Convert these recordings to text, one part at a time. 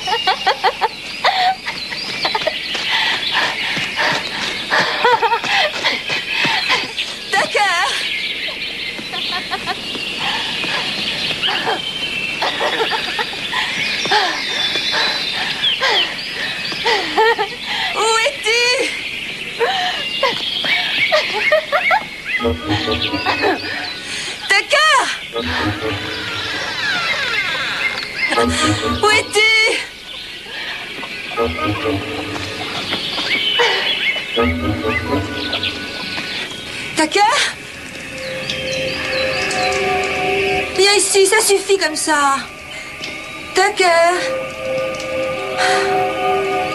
Tucker! Où es-tu? Tucker! Où es-tu? Tucker? Viens ici, ça suffit comme ça. Tucker?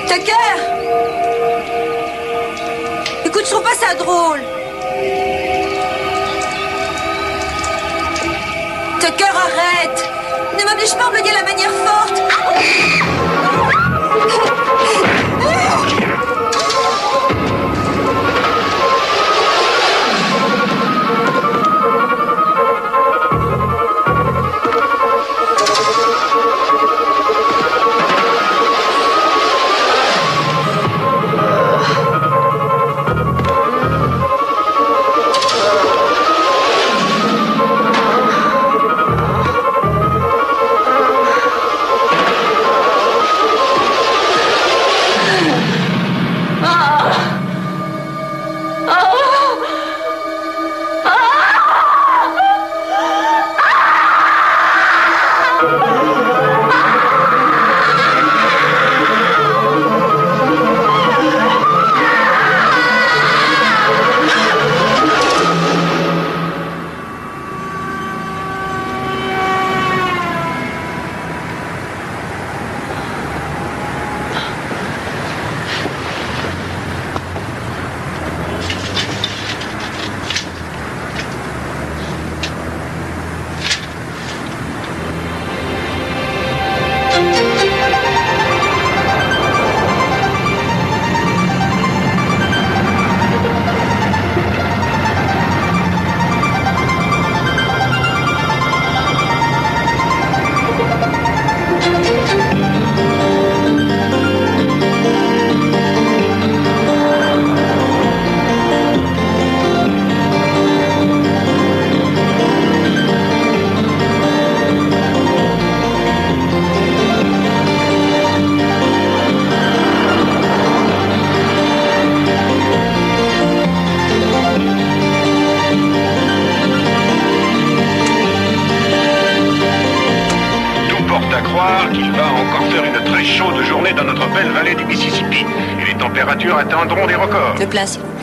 Tucker? Écoute, je trouve pas ça drôle. Tucker, arrête. Ne m'oblige pas à employer la manière forte. Atteindront des records. Le plat, s'il vous plaît.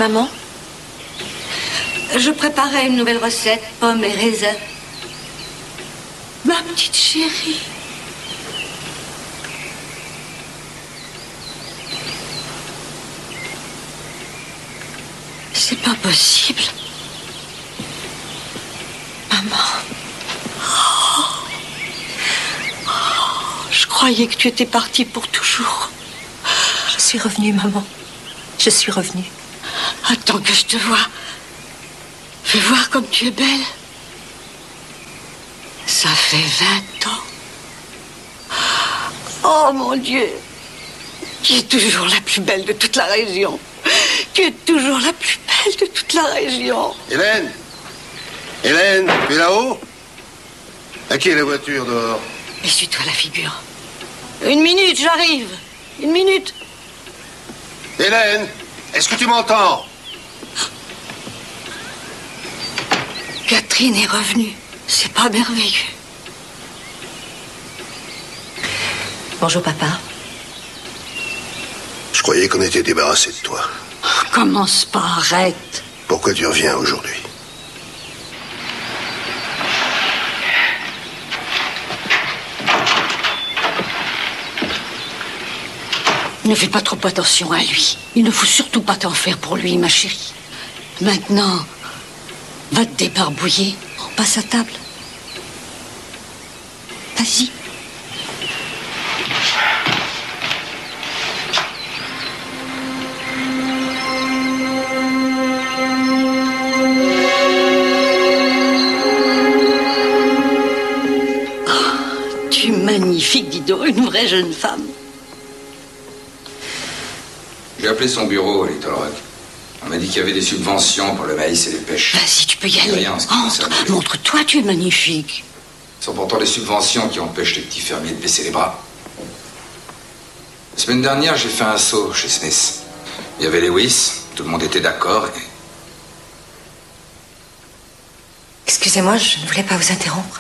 Maman? Je préparais une nouvelle recette, pommes et raisins. Ma petite chérie. C'est pas possible. Maman. Je croyais que tu étais partie pour toujours. Je suis revenue, maman. Je suis revenue. Attends que je te vois. Fais voir comme tu es belle. Ça fait 20 ans. Oh mon Dieu. Tu es toujours la plus belle de toute la région. Tu es toujours la plus belle de toute la région. Hélène! Hélène, tu es là-haut? À qui est la voiture dehors? Essuie-toi la figure. Une minute, j'arrive. Une minute. Hélène, est-ce que tu m'entends? Catherine est revenue. C'est pas merveilleux. Bonjour, papa. Je croyais qu'on était débarrassé de toi. Commence pas, arrête. Pourquoi tu reviens aujourd'hui? Ne fais pas trop attention à lui. Il ne faut surtout pas t'en faire pour lui, ma chérie. Maintenant, va te débarbouiller. On passe à table. Vas-y. Oh, tu es magnifique, dis donc, une vraie jeune femme. J'ai appelé son bureau, Little Rock. On m'a dit qu'il y avait des subventions pour le maïs et les pêches. Vas-y, tu peux y aller. Rien en ce qui concerne les- Montre-toi, tu es magnifique. Ce sont pourtant les subventions qui empêchent les petits fermiers de baisser les bras. La semaine dernière, j'ai fait un saut chez Smith. Il y avait Lewis, tout le monde était d'accord. Et... Excusez-moi, je ne voulais pas vous interrompre.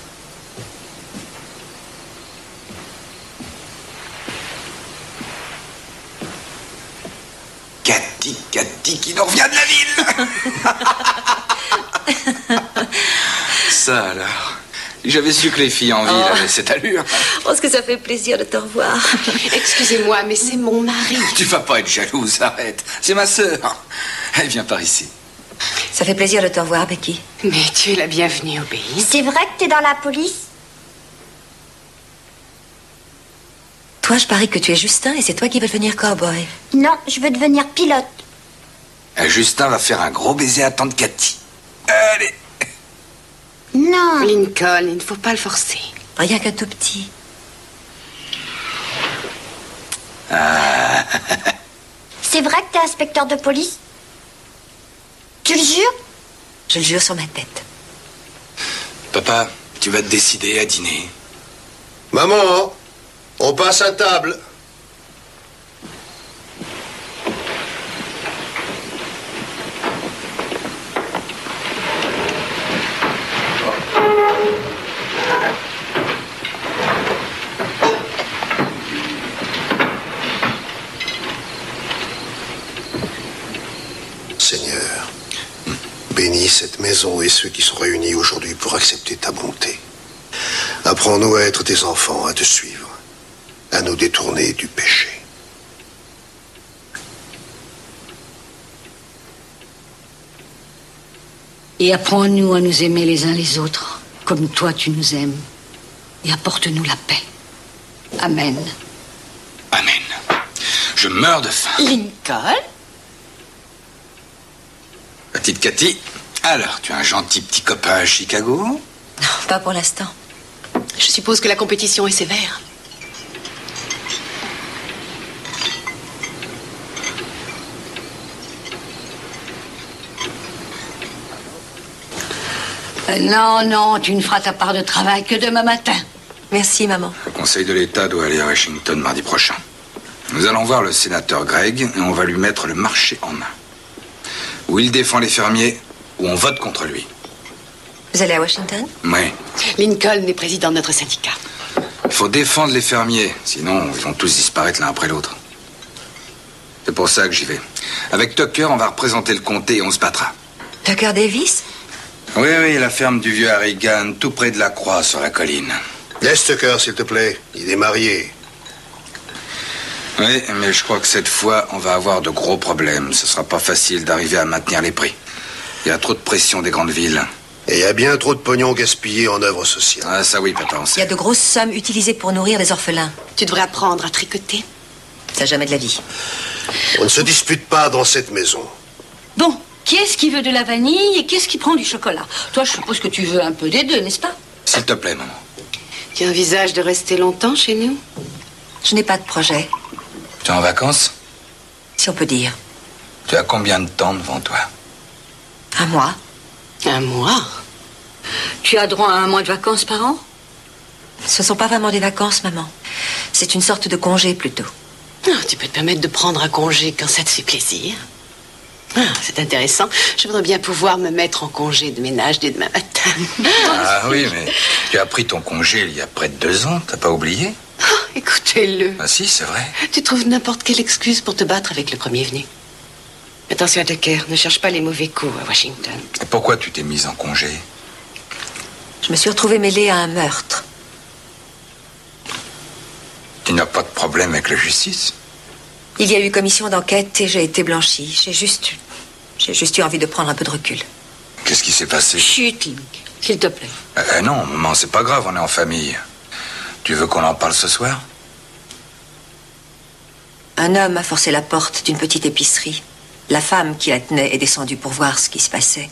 Cathy qui nous revient de la ville. Ça alors. J'avais su que les filles en ville avaient cette allure. Oh, ce que ça fait plaisir de te revoir. Excusez-moi, mais c'est mon mari. Tu vas pas être jalouse, arrête. C'est ma sœur. Elle vient par ici. Ça fait plaisir de te revoir, Becky. Mais tu es la bienvenue au pays. C'est vrai que t'es dans la police? Toi, je parie que tu es Justin et c'est toi qui veux devenir cowboy. Non, je veux devenir pilote. Justin va faire un gros baiser à tante Cathy. Allez. Non. Lincoln, il ne faut pas le forcer. Rien qu'un tout petit. C'est vrai que t'es inspecteur de police? Tu le jures? Je le jure sur ma tête. Papa, tu vas te décider à dîner. Maman, on passe à table. Seigneur, bénis cette maison et ceux qui sont réunis aujourd'hui pour accepter ta bonté. Apprends-nous à être tes enfants, à te suivre, à nous détourner du péché. Et apprends-nous à nous aimer les uns les autres, comme toi tu nous aimes. Et apporte-nous la paix. Amen. Amen. Je meurs de faim. Lincoln? Petite Cathy, alors, tu as un gentil petit copain à Chicago? Non, pas pour l'instant. Je suppose que la compétition est sévère. Non, non, tu ne feras ta part de travail que demain matin. Merci, maman. Le Conseil de l'État doit aller à Washington mardi prochain. Nous allons voir le sénateur Gregg et on va lui mettre le marché en main. Ou il défend les fermiers, ou on vote contre lui. Vous allez à Washington? Oui. Lincoln est président de notre syndicat. Il faut défendre les fermiers, sinon ils vont tous disparaître l'un après l'autre. C'est pour ça que j'y vais. Avec Tucker, on va représenter le comté et on se battra. Tucker Davis? Oui, la ferme du vieux Harrigan, tout près de la croix sur la colline. Laisse Tucker, s'il te plaît. Il est marié. Oui, mais je crois que cette fois, on va avoir de gros problèmes. Ce sera pas facile d'arriver à maintenir les prix. Il y a trop de pression des grandes villes. Et il y a bien trop de pognon gaspillé en œuvres sociales. Ah, ça oui, Patence. Il y a de grosses sommes utilisées pour nourrir les orphelins. Tu devrais apprendre à tricoter. Ça, jamais de la vie. On ne se dispute pas dans cette maison. Bon, qui est-ce qui veut de la vanille et qui est-ce qui prend du chocolat? Toi, je suppose que tu veux un peu des deux, n'est-ce pas? S'il te plaît, maman. Tu envisages de rester longtemps chez nous? Je n'ai pas de projet, Tu es en vacances? si on peut dire. Tu as combien de temps devant toi? Un mois. Un mois? Tu as droit à un mois de vacances par an? Ce ne sont pas vraiment des vacances, maman. C'est une sorte de congé, plutôt. Ah, tu peux te permettre de prendre un congé quand ça te fait plaisir. Ah, c'est intéressant. Je voudrais bien pouvoir me mettre en congé de ménage dès demain matin. Ah oui, mais tu as pris ton congé il y a près de 2 ans, t'as pas oublié? Oh, écoutez-le. Ah si, c'est vrai. Tu trouves n'importe quelle excuse pour te battre avec le premier venu. Attention à Tucker, ne cherche pas les mauvais coups à Washington. Et pourquoi tu t'es mise en congé? Je me suis retrouvée mêlée à un meurtre. Tu n'as pas de problème avec la justice? Il y a eu commission d'enquête et j'ai été blanchie. J'ai juste eu envie de prendre un peu de recul. Qu'est-ce qui s'est passé? Chut, Link, s'il te plaît. Non, maman, c'est pas grave, on est en famille. Tu veux qu'on en parle ce soir? Un homme a forcé la porte d'une petite épicerie. La femme qui la tenait est descendue pour voir ce qui se passait.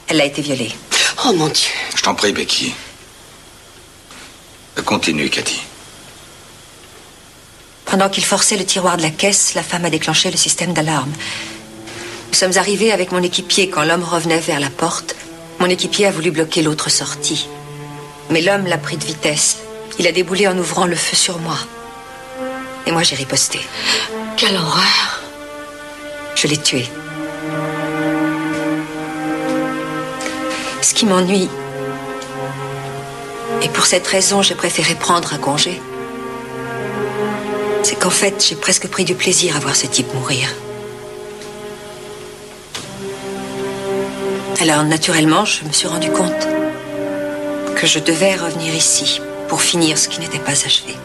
Elle a été violée. Oh mon Dieu. Je t'en prie, Becky. Continue, Cathy. Pendant qu'il forçait le tiroir de la caisse, la femme a déclenché le système d'alarme. Nous sommes arrivés avec mon équipier quand l'homme revenait vers la porte. Mon équipier a voulu bloquer l'autre sortie. Mais l'homme l'a pris de vitesse. Il a déboulé en ouvrant le feu sur moi. Et moi, j'ai riposté. Quelle horreur. Je l'ai tué. Ce qui m'ennuie, et pour cette raison, j'ai préféré prendre un congé, c'est qu'en fait, j'ai presque pris du plaisir à voir ce type mourir. Alors, naturellement, je me suis rendu compte que je devais revenir ici pour finir ce qui n'était pas achevé.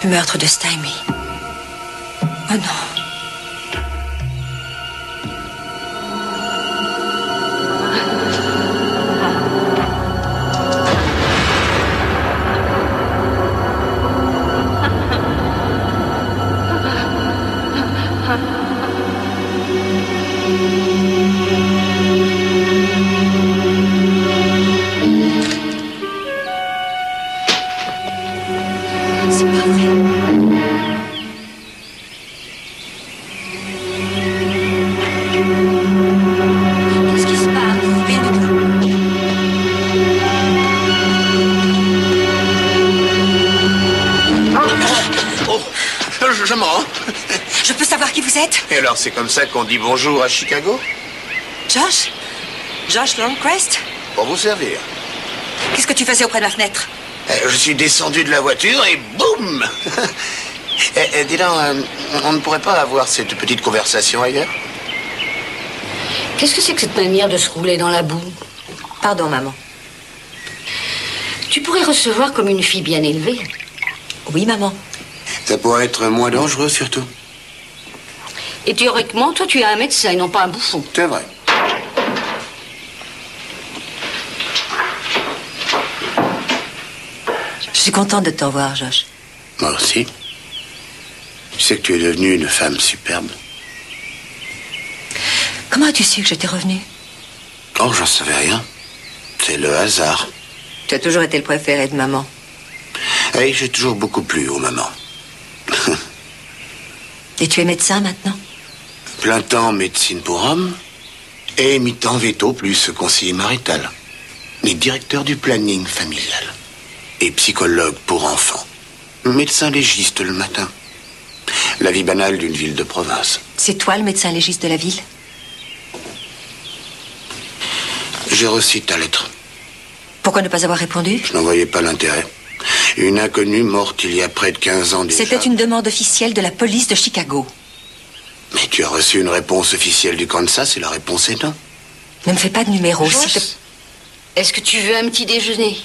Le meurtre de Stymie. Oh non. C'est pas vrai. Qu'est-ce qui se passe? Rien du tout. Oh, je m'en rends. Je peux savoir qui vous êtes? Et alors, c'est comme ça qu'on dit bonjour à Chicago? Josh? Josh Longcrest? Pour vous servir. Qu'est-ce que tu faisais auprès de ma fenêtre? Je suis descendu de la voiture et boum. Dis donc, on ne pourrait pas avoir cette petite conversation ailleurs? Qu'est-ce que c'est que cette manière de se rouler dans la boue? Pardon, maman. Tu pourrais recevoir comme une fille bien élevée. Oui, maman. Ça pourrait être moins dangereux, surtout. Et théoriquement, toi, tu es un médecin et non pas un bouffon. C'est vrai. Je suis contente de te revoir, Josh. Moi aussi. Tu sais que tu es devenue une femme superbe. Comment as-tu su que j'étais revenue? Oh, j'en savais rien. C'est le hasard. Tu as toujours été le préféré de maman. Et j'ai toujours beaucoup plu aux mamans. Et tu es médecin maintenant? plein temps médecine pour hommes et mi-temps veto plus conseiller marital. Mais directeur du planning familial et psychologue pour enfants. Médecin légiste le matin. La vie banale d'une ville de province. C'est toi le médecin légiste de la ville? J'ai reçu ta lettre. Pourquoi ne pas avoir répondu? Je n'en voyais pas l'intérêt. Une inconnue morte il y a près de 15 ans déjà. C'était une demande officielle de la police de Chicago. Mais tu as reçu une réponse officielle du Kansas et la réponse est non. Ne me fais pas de numéro, s'il te... Est-ce que tu veux un petit déjeuner?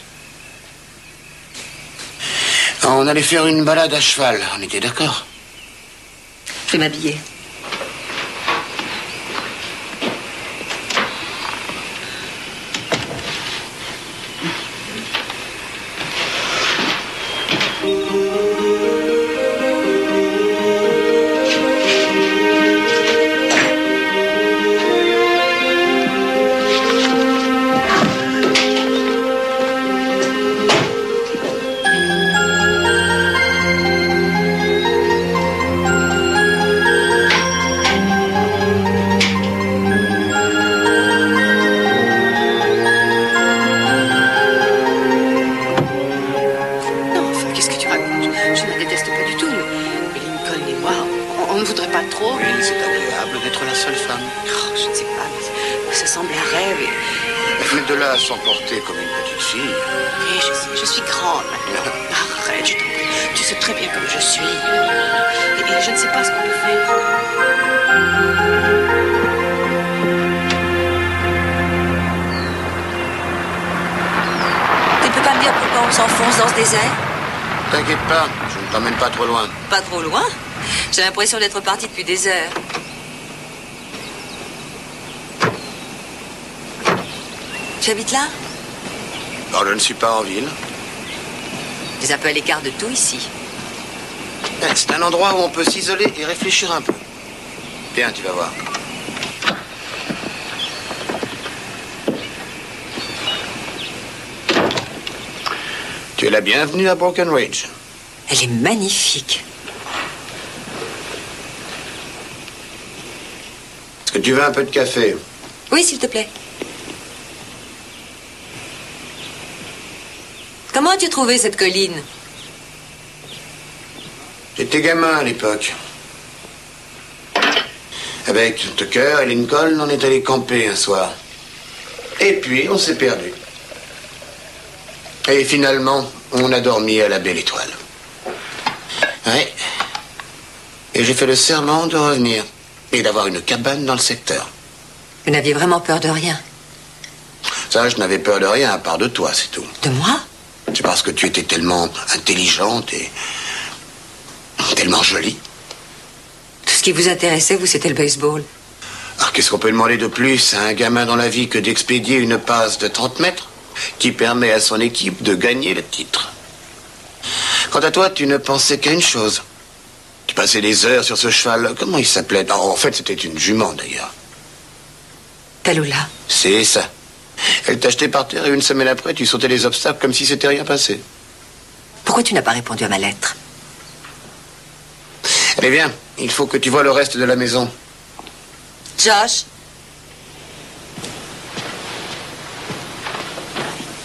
On allait faire une balade à cheval, on était d'accord? Je vais m'habiller. S'emporter comme une petite fille. Oui, je suis grande maintenant. Arrête, je t'en prie. Tu sais très bien comme je suis. Et je ne sais pas ce qu'on peut faire. Tu peux pas me dire pourquoi on s'enfonce dans ce désert? T'inquiète pas, je ne t'emmène pas trop loin. Pas trop loin? J'ai l'impression d'être parti depuis des heures. Tu habites là? Non, je ne suis pas en ville. Tu es un peu à l'écart de tout ici. C'est un endroit où on peut s'isoler et réfléchir un peu. Viens, tu vas voir. Tu es la bienvenue à Broken Ridge. Elle est magnifique. Est-ce que tu veux un peu de café? Oui, s'il te plaît. Comment as-tu trouvé cette colline? J'étais gamin à l'époque. Avec Tucker et Lincoln, on est allé camper un soir. Et puis, on s'est perdu. Et finalement, on a dormi à la Belle Étoile. Ouais. Et j'ai fait le serment de revenir. Et d'avoir une cabane dans le secteur. Vous n'aviez vraiment peur de rien? Ça, je n'avais peur de rien, à part de toi, c'est tout. De moi? C'est parce que tu étais tellement intelligente et tellement jolie. Tout ce qui vous intéressait, vous, c'était le baseball. Alors, qu'est-ce qu'on peut demander de plus à un gamin dans la vie que d'expédier une passe de 30 mètres qui permet à son équipe de gagner le titre? Quant à toi, tu ne pensais qu'à une chose. Tu passais des heures sur ce cheval. Comment il s'appelait? En fait, c'était une jument, d'ailleurs. Tallulah. C'est ça. Elle t'a jeté par terre et une semaine après, tu sautais les obstacles comme si c'était rien passé. Pourquoi tu n'as pas répondu à ma lettre? Allez, viens. Il faut que tu vois le reste de la maison. Josh?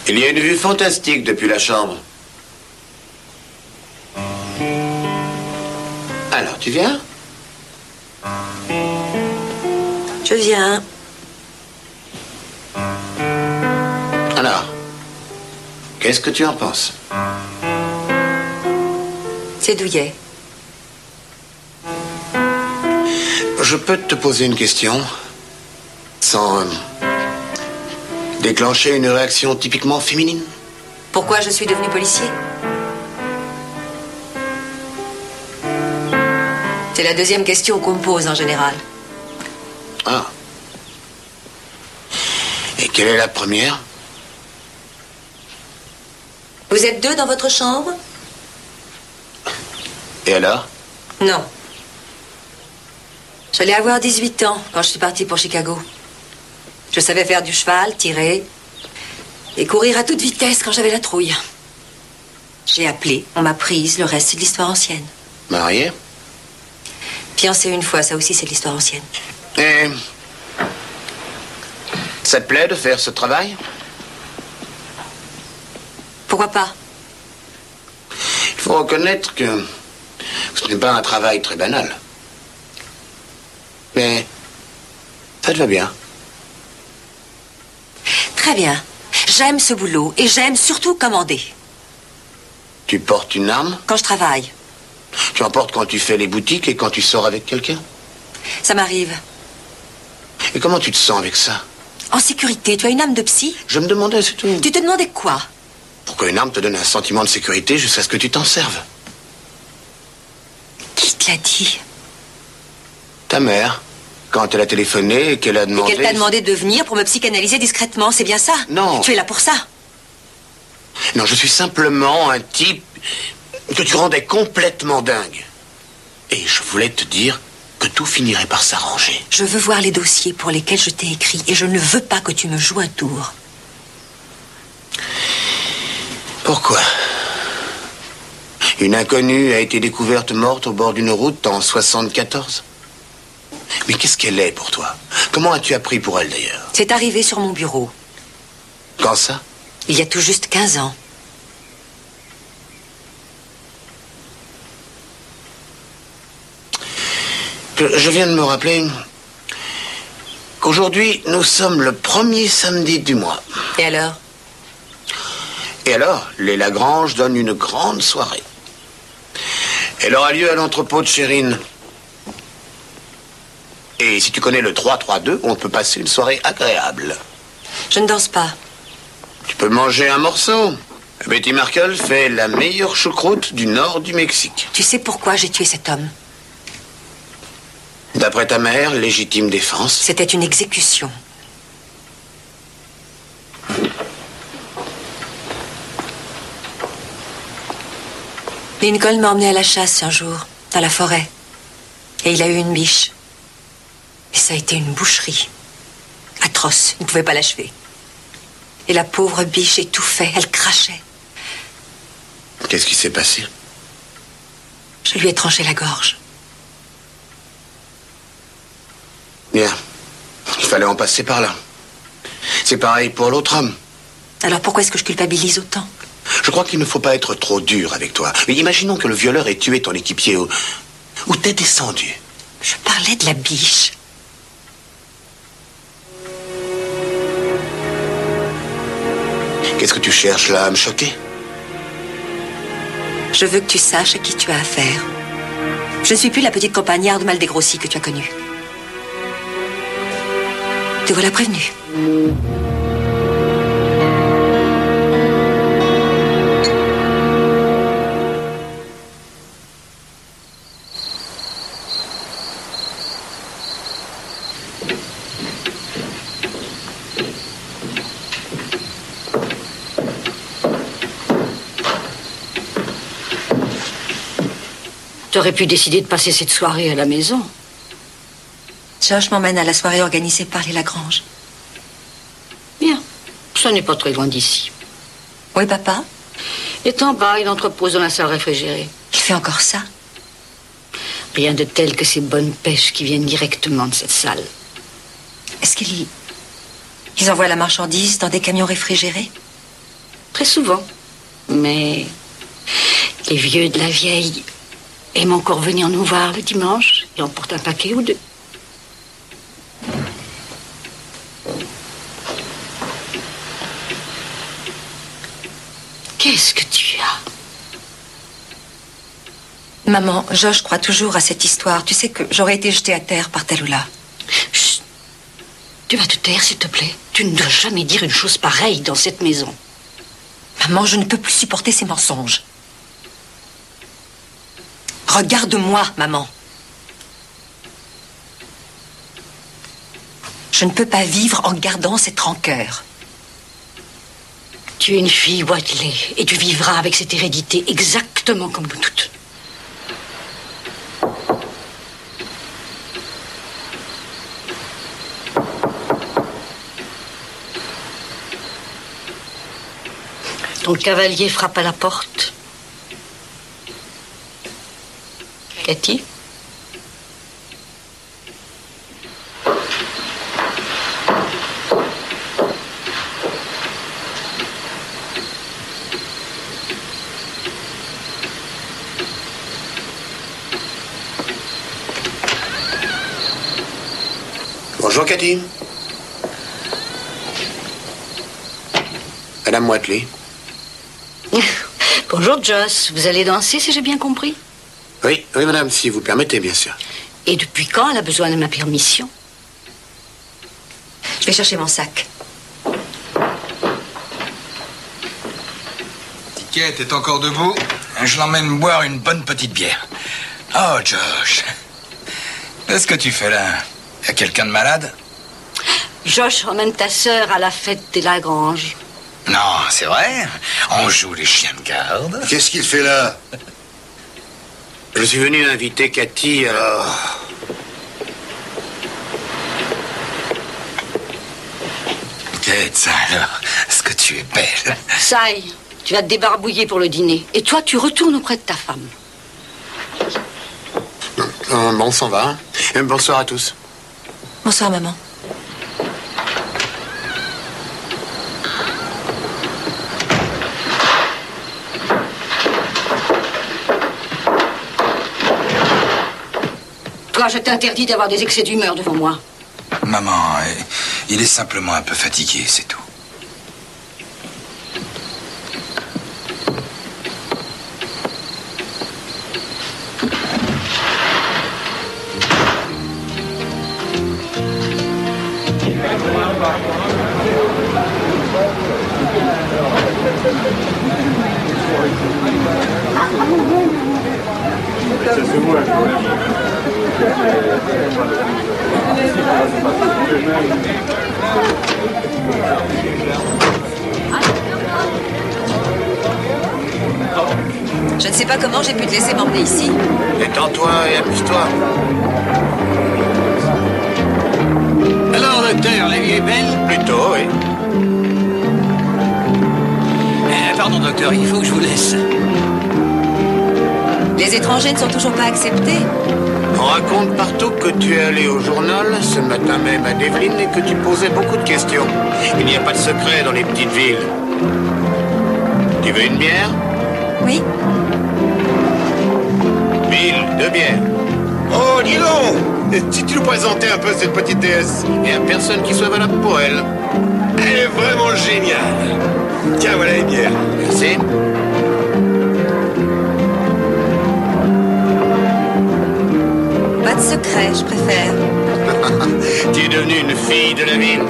Il y a une vue fantastique depuis la chambre. Alors, tu viens? Je viens. Alors, qu'est-ce que tu en penses? C'est douillet. Je peux te poser une question sans déclencher une réaction typiquement féminine? Pourquoi je suis devenu policier? C'est la deuxième question qu'on me pose en général. Ah. Et quelle est la première? Vous êtes deux dans votre chambre? Et alors? Non. J'allais avoir 18 ans quand je suis partie pour Chicago. Je savais faire du cheval, tirer et courir à toute vitesse quand j'avais la trouille. J'ai appelé, on m'a prise, le reste c'est de l'histoire ancienne. Mariée? Fiancée une fois, ça aussi c'est de l'histoire ancienne. Et ça te plaît de faire ce travail? Pourquoi pas? Il faut reconnaître que ce n'est pas un travail très banal. Mais ça te va bien. Très bien. J'aime ce boulot et j'aime surtout commander. Tu portes une arme? Quand je travaille. Tu en portes quand tu fais les boutiques et quand tu sors avec quelqu'un? Ça m'arrive. Et comment tu te sens avec ça? En sécurité, tu as une âme de psy? Je me demandais, c'est tout. Tu te demandais quoi? Pourquoi une arme te donne un sentiment de sécurité jusqu'à ce que tu t'en serves? Qui te l'a dit? Ta mère. Quand elle a téléphoné et qu'elle a demandé... Et qu'elle t'a demandé de venir pour me psychanalyser discrètement, c'est bien ça? Non. Tu es là pour ça? Non, je suis simplement un type que tu rendais complètement dingue. Et je voulais te dire que tout finirait par s'arranger. Je veux voir les dossiers pour lesquels je t'ai écrit et je ne veux pas que tu me joues un tour. Pourquoi? Une inconnue a été découverte morte au bord d'une route en 74. Mais qu'est-ce qu'elle est pour toi? Comment as-tu appris pour elle d'ailleurs? C'est arrivé sur mon bureau. Quand ça? Il y a tout juste 15 ans. Je viens de me rappeler qu'aujourd'hui, nous sommes le premier samedi du mois. Et alors? Et alors, les Lagrange donnent une grande soirée. Elle aura lieu à l'entrepôt de Chérine. Et si tu connais le 3-3-2, on peut passer une soirée agréable. Je ne danse pas. Tu peux manger un morceau. Betty Markle fait la meilleure choucroute du nord du Mexique. Tu sais pourquoi j'ai tué cet homme? D'après ta mère, légitime défense. C'était une exécution. Lincoln m'a emmené à la chasse un jour, dans la forêt. Et il a eu une biche. Et ça a été une boucherie. Atroce, il ne pouvait pas l'achever. Et la pauvre biche étouffait, elle crachait. Qu'est-ce qui s'est passé? Je lui ai tranché la gorge. Bien. Il fallait en passer par là. C'est pareil pour l'autre homme. Alors pourquoi est-ce que je culpabilise autant? Je crois qu'il ne faut pas être trop dur avec toi. Mais imaginons que le violeur ait tué ton équipier. Où t'es descendu? Je parlais de la biche. Qu'est-ce que tu cherches là à me choquer? Je veux que tu saches à qui tu as affaire. Je ne suis plus la petite campagnarde mal dégrossie que tu as connue. Te voilà prévenu. T'aurais pu décider de passer cette soirée à la maison. Josh m'emmène à la soirée organisée par les Lagrange. Bien. Ça n'est pas très loin d'ici. Oui, papa? Et en bas, il entrepose dans la salle réfrigérée. Il fait encore ça? Rien de tel que ces bonnes pêches qui viennent directement de cette salle. Est-ce qu'ils envoient la marchandise dans des camions réfrigérés? Très souvent. Mais les vieux de la vieille aiment encore venir nous voir le dimanche et emportent un paquet ou deux. Qu'est-ce que tu as? Maman, Josh croit toujours à cette histoire. Tu sais que j'aurais été jetée à terre par Tallulah. Chut. Tu vas te taire, s'il te plaît. Tu ne dois jamais dire une chose pareille dans cette maison. Maman, je ne peux plus supporter ces mensonges. Regarde-moi, maman. Je ne peux pas vivre en gardant cette rancœur. Tu es une fille Whiteley et tu vivras avec cette hérédité exactement comme nous toutes. Ton cavalier frappe à la porte. Cathy? Bonjour, Cathy. Madame Whatley. Bonjour, Joss. Vous allez danser, si j'ai bien compris? Oui, madame, si vous permettez, bien sûr. Et depuis quand elle a besoin de ma permission? Je vais chercher mon sac. Ticket est encore debout. Je l'emmène boire une bonne petite bière. Oh, Josh. Qu'est-ce que tu fais là? Y a quelqu'un de malade? Josh emmène ta sœur à la fête des Lagrange. Non, c'est vrai. On joue les chiens de garde. Qu'est-ce qu'il fait là? Je suis venu inviter Cathy à... Qu'est-ce alors? Est-ce que tu es belle? Sai, tu vas te débarbouiller pour le dîner. Et toi, tu retournes auprès de ta femme. Bon, on s'en va. Bonsoir à tous. Bonsoir, maman. Toi, je t'interdis d'avoir des excès d'humeur devant moi. Maman, il est simplement un peu fatigué, c'est tout. Je ne sais pas comment j'ai pu te laisser m'emmener ici. Détends-toi et amuse-toi. Alors, docteur, la vie est belle? Plutôt, oui. Pardon, docteur, il faut que je vous laisse. Les étrangers ne sont toujours pas acceptés. On raconte partout que tu es allé au journal, ce matin même à Devlin, et que tu posais beaucoup de questions. Il n'y a pas de secret dans les petites villes. Tu veux une bière? Oui. Bill, 2 bières. Oh, dis donc! Si tu nous présentais un peu cette petite déesse. Il n'y a personne qui soit valable pour elle. Elle est vraiment géniale. Tiens, voilà les bières. Merci. Pas de secret, je préfère. Tu es devenue une fille de la ville.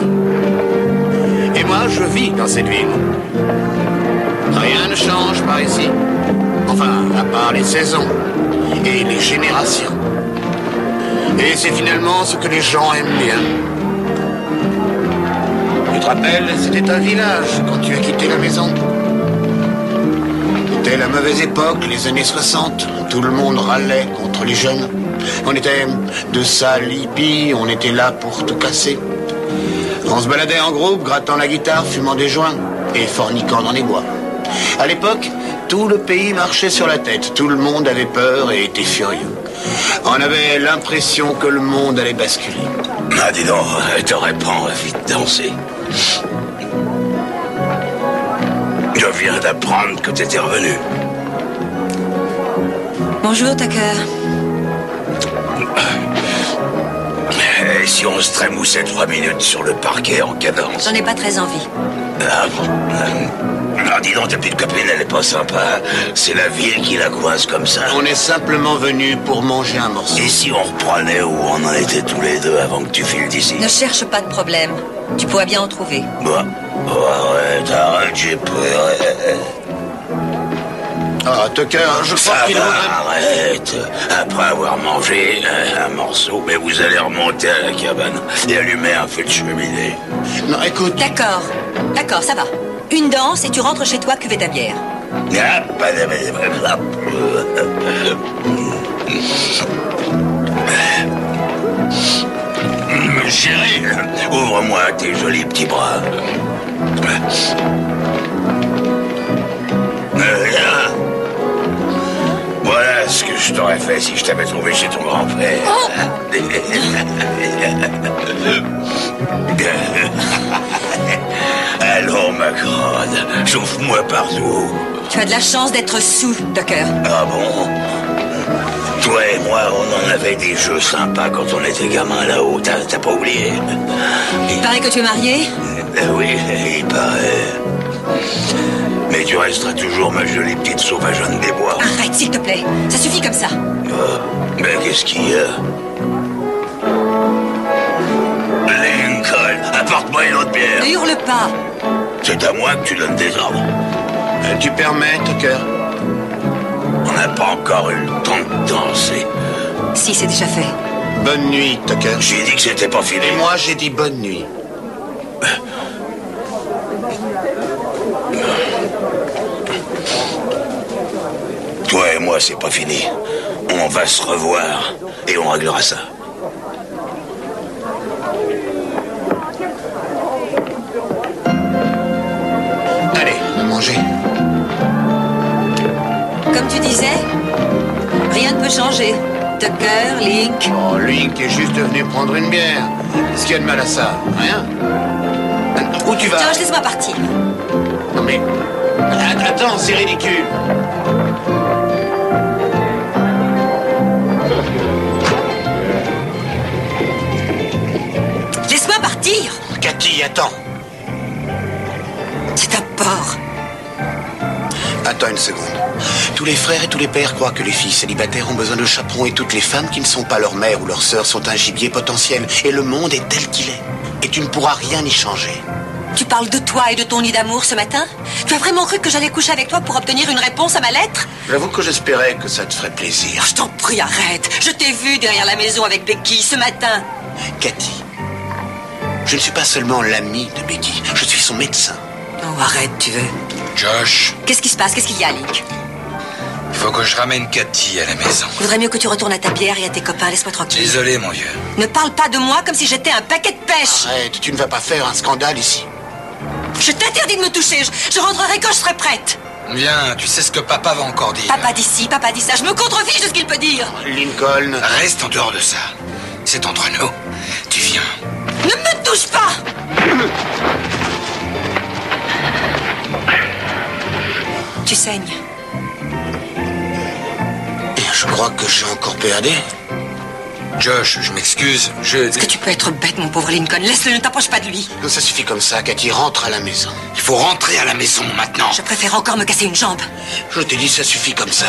Et moi, je vis dans cette ville. Rien ne change par ici. Enfin, à part les saisons et les générations. Et c'est finalement ce que les gens aiment bien. Tu te rappelles, c'était un village quand tu as quitté la maison. C'était la mauvaise époque, les années 60. Tout le monde râlait contre les jeunes. On était de sales hippies, on était là pour tout casser. On se baladait en groupe, grattant la guitare, fumant des joints et forniquant dans les bois. À l'époque, tout le pays marchait sur la tête. Tout le monde avait peur et était furieux. On avait l'impression que le monde allait basculer. Ah, dis donc, t'aurais pas envie de danser? Je viens d'apprendre que t'étais revenu. Bonjour, Tucker. Et si on se trémoussait 3 minutes sur le parquet en cadence? J'en ai pas très envie. Ah bon? Ah, dis donc, ta petite copine, elle est pas sympa. C'est la ville qui la coince comme ça. On est simplement venu pour manger un morceau. Et si on reprenait où on en était tous les deux avant que tu files d'ici? Ne cherche pas de problème. Tu pourrais bien en trouver. Bah, arrête, j'ai peur. Ah, Tucker, je crois qu'il vaudrait... Arrête. Après avoir mangé un morceau, mais vous allez remonter à la cabane et allumer un feu de cheminée. Non, écoute... D'accord. D'accord, ça va. Une danse et tu rentres chez toi cuver ta bière. Chérie, ouvre-moi tes jolis petits bras. Voilà ce que je t'aurais fait si je t'avais trouvé chez ton grand-père. Oh. Allons, ma grande, chauffe-moi partout. Tu as de la chance d'être sous, Tucker. Ah bon? Toi et moi, on en avait des jeux sympas quand on était gamin là-haut, t'as pas oublié? Il paraît que tu es marié? Oui, il paraît. Mais tu resteras toujours ma jolie petite sauvageonne des bois. Arrête, s'il te plaît. Ça suffit comme ça. Mais qu'est-ce qu'il y a? Lincoln, apporte-moi une autre bière. Ne hurle pas. C'est à moi que tu donnes des ordres. Tu permets, Tucker? On n'a pas encore eu le temps de danser. Si, c'est déjà fait. Bonne nuit, Tucker. J'ai dit que c'était pas fini. Et moi, j'ai dit bonne nuit. Toi et moi, c'est pas fini. On va se revoir et on réglera ça. Allez, on va manger. Comme tu disais, rien ne peut changer. Tucker, Link. Oh, Link est juste venu prendre une bière. Qu'est-ce qu'il y a de mal à ça? Rien? Où tu vas? George, laisse-moi partir. Non mais... Attends, c'est ridicule. Laisse-moi partir. Cathy, attends. C'est un porc. Attends une seconde. Tous les frères et tous les pères croient que les filles célibataires ont besoin de chaperons et toutes les femmes qui ne sont pas leur mère ou leur sœur sont un gibier potentiel. Et le monde est tel qu'il est. Et tu ne pourras rien y changer. Tu parles de toi et de ton nid d'amour ce matin? Tu as vraiment cru que j'allais coucher avec toi pour obtenir une réponse à ma lettre? J'avoue que j'espérais que ça te ferait plaisir. Je t'en prie, arrête. Je t'ai vu derrière la maison avec Becky ce matin. Cathy, je ne suis pas seulement l'ami de Becky, je suis son médecin. Oh, arrête, tu veux. Josh, Qu'est-ce qui se passe? Qu'est-ce qu'il y a, Link? il faut que je ramène Cathy à la maison. Vaudrait mieux que tu retournes à ta bière et à tes copains. Laisse-moi tranquille. Désolé, mon vieux. Ne parle pas de moi comme si j'étais un paquet de pêche. Arrête, tu ne vas pas faire un scandale ici. Je t'interdis de me toucher. Je rentrerai quand je serai prête. Viens, tu sais ce que papa va encore dire. Papa dit ci, papa dit ça. Je me contrefiche de ce qu'il peut dire. Lincoln... Reste en dehors de ça. C'est entre nous. Tu viens. Ne me touche pas. Tu saignes. Je crois que j'ai encore perdu. Josh, je m'excuse. Est-ce que tu peux être bête, mon pauvre Lincoln? Laisse-le, ne t'approche pas de lui. Non, ça suffit comme ça, Cathy, rentre à la maison. Il faut rentrer à la maison maintenant. Je préfère encore me casser une jambe. Je t'ai dit, ça suffit comme ça.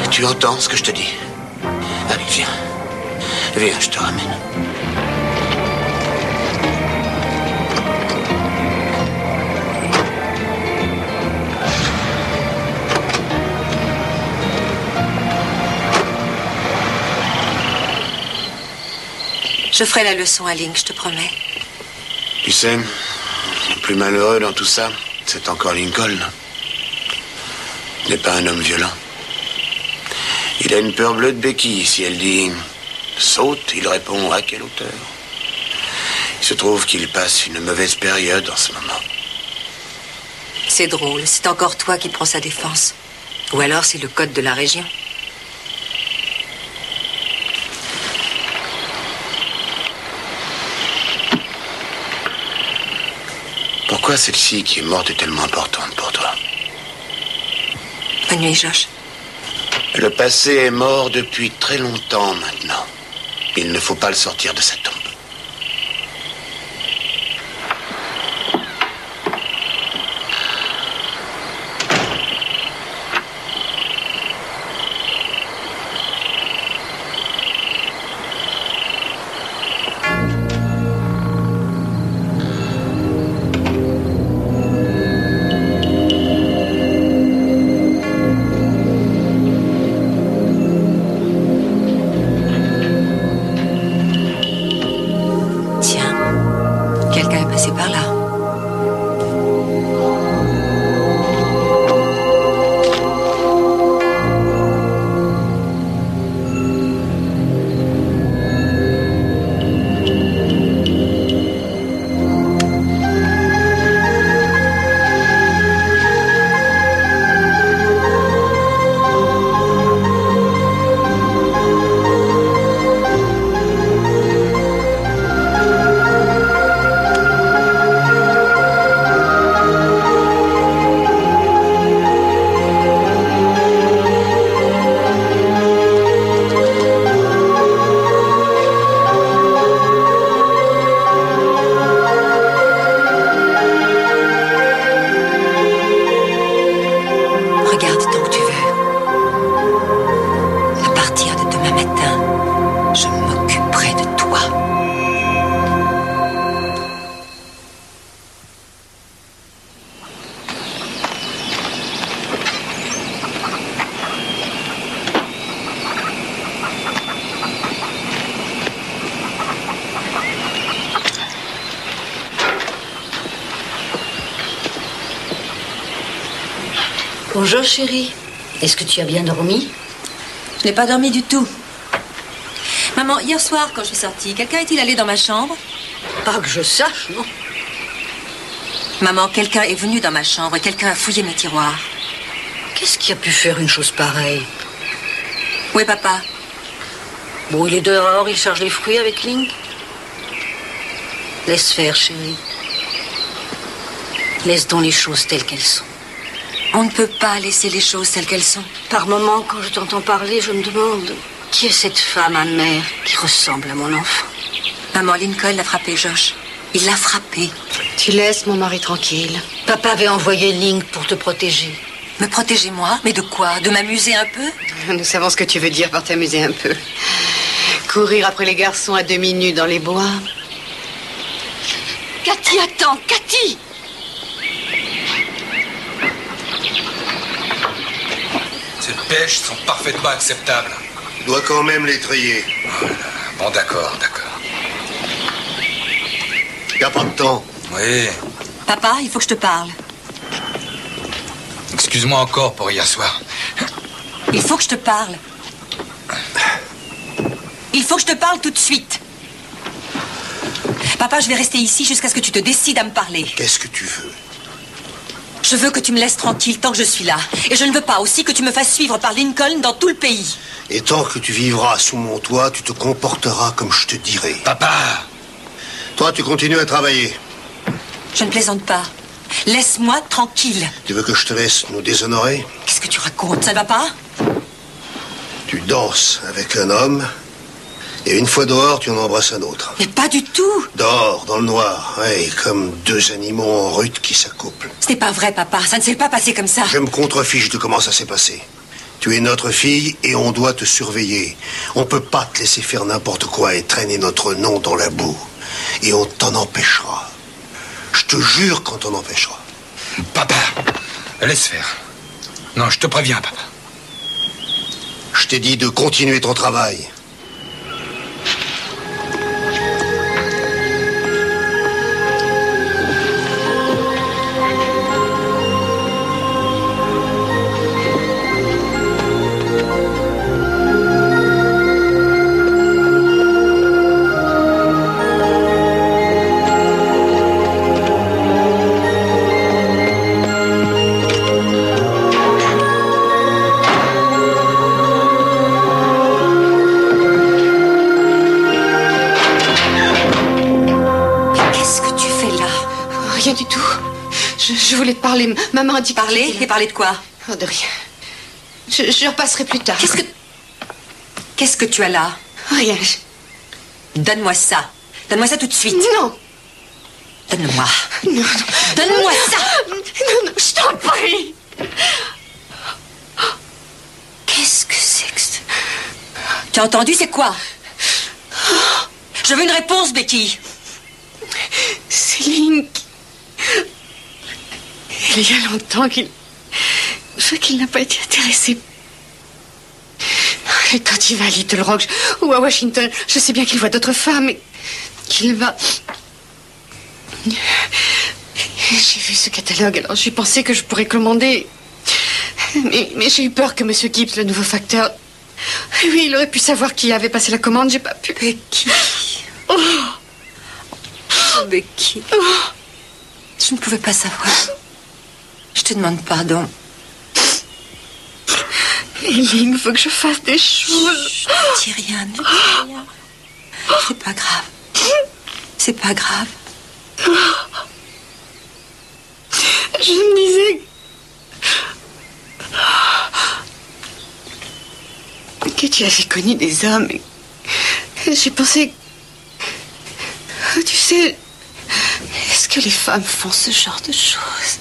Tu entends ce que je te dis? Allez, viens. Viens, je te ramène. Je ferai la leçon à Link, je te promets. Tu sais, le plus malheureux dans tout ça, c'est encore Lincoln. Il n'est pas un homme violent. Il a une peur bleue de Becky. Si elle dit « saute », il répond « à quelle hauteur ?» Il se trouve qu'il passe une mauvaise période en ce moment. C'est drôle, c'est encore toi qui prends sa défense. Ou alors c'est le code de la région. Pourquoi celle-ci qui est morte est tellement importante pour toi? Bonne nuit, Josh. Le passé est mort depuis très longtemps maintenant. Il ne faut pas le sortir de sa tombe. Bonjour, chérie. Est-ce que tu as bien dormi? Je n'ai pas dormi du tout. Maman, hier soir, quand je suis sortie, quelqu'un est-il allé dans ma chambre? Pas que je sache, non. Maman, quelqu'un est venu dans ma chambre et quelqu'un a fouillé mes tiroirs. Qu'est-ce qui a pu faire une chose pareille? Où est papa? Bon, il est dehors, il charge les fruits avec Link. Laisse faire, chérie. Laisse donc les choses telles qu'elles sont. On ne peut pas laisser les choses telles qu'elles sont. Par moments, quand je t'entends parler, je me demande qui est cette femme amère qui ressemble à mon enfant. Maman, Lincoln l'a frappé, Josh. Il l'a frappé. Tu laisses mon mari tranquille. Papa avait envoyé Link pour te protéger. Me protéger, moi? Mais de quoi? De m'amuser un peu? Nous savons ce que tu veux dire par t'amuser un peu. Courir après les garçons à demi nus dans les bois. Cathy, attends, Cathy! Ces pêches sont parfaitement acceptables. Tu dois quand même les trier. Oh là là. Bon, d'accord. Y a pas de temps. Oui. Papa, il faut que je te parle. Excuse-moi encore pour hier soir. Il faut que je te parle. Il faut que je te parle tout de suite. Papa, je vais rester ici jusqu'à ce que tu te décides à me parler. Qu'est-ce que tu veux? Je veux que tu me laisses tranquille tant que je suis là. Et je ne veux pas aussi que tu me fasses suivre par Lincoln dans tout le pays. Et tant que tu vivras sous mon toit, tu te comporteras comme je te dirai. Papa! Toi, tu continues à travailler. Je ne plaisante pas. Laisse-moi tranquille. Tu veux que je te laisse nous déshonorer? Qu'est-ce que tu racontes? Ça ne va pas? Tu danses avec un homme, et une fois dehors, tu en embrasses un autre. Mais pas du tout. Dehors, dans le noir, ouais, comme deux animaux en rut qui s'accouplent. Ce n'est pas vrai, papa. Ça ne s'est pas passé comme ça. Je me contrefiche de comment ça s'est passé. Tu es notre fille et on doit te surveiller. On peut pas te laisser faire n'importe quoi et traîner notre nom dans la boue. Et on t'en empêchera. Je te jure qu'on t'en empêchera. Papa, laisse faire. Non, je te préviens, papa. Je t'ai dit de continuer ton travail. Rien du tout. Je voulais te parler. Maman a dit que... Parler? Et parler de quoi? Oh, de rien. Je repasserai plus tard. Qu'est-ce que tu as là? Rien. Donne-moi ça. Donne-moi ça tout de suite. Non. Donne-moi. Non. Donne-moi ça. Non, je t'en prie. Qu'est-ce que c'est que ça? Tu as entendu, c'est quoi? Je veux une réponse, Becky. C'est Link. Il y a longtemps qu'il n'a pas été intéressé. Et quand il va à Little Rock ou à Washington, je sais bien qu'il voit d'autres femmes et qu'il va... J'ai vu ce catalogue, alors j'ai pensé que je pourrais commander. Mais j'ai eu peur que M. Gibbs, le nouveau facteur... Oui, il aurait pu savoir qui avait passé la commande, j'ai pas pu. Becky. Oh. Oh, Becky. Je ne pouvais pas savoir. Je te demande pardon. Link, faut que je fasse des choses. Chut, ne dis rien, ne dis rien. C'est pas grave. C'est pas grave. Je me disais que tu avais connu des hommes. Et j'ai pensé... Tu sais, est-ce que les femmes font ce genre de choses?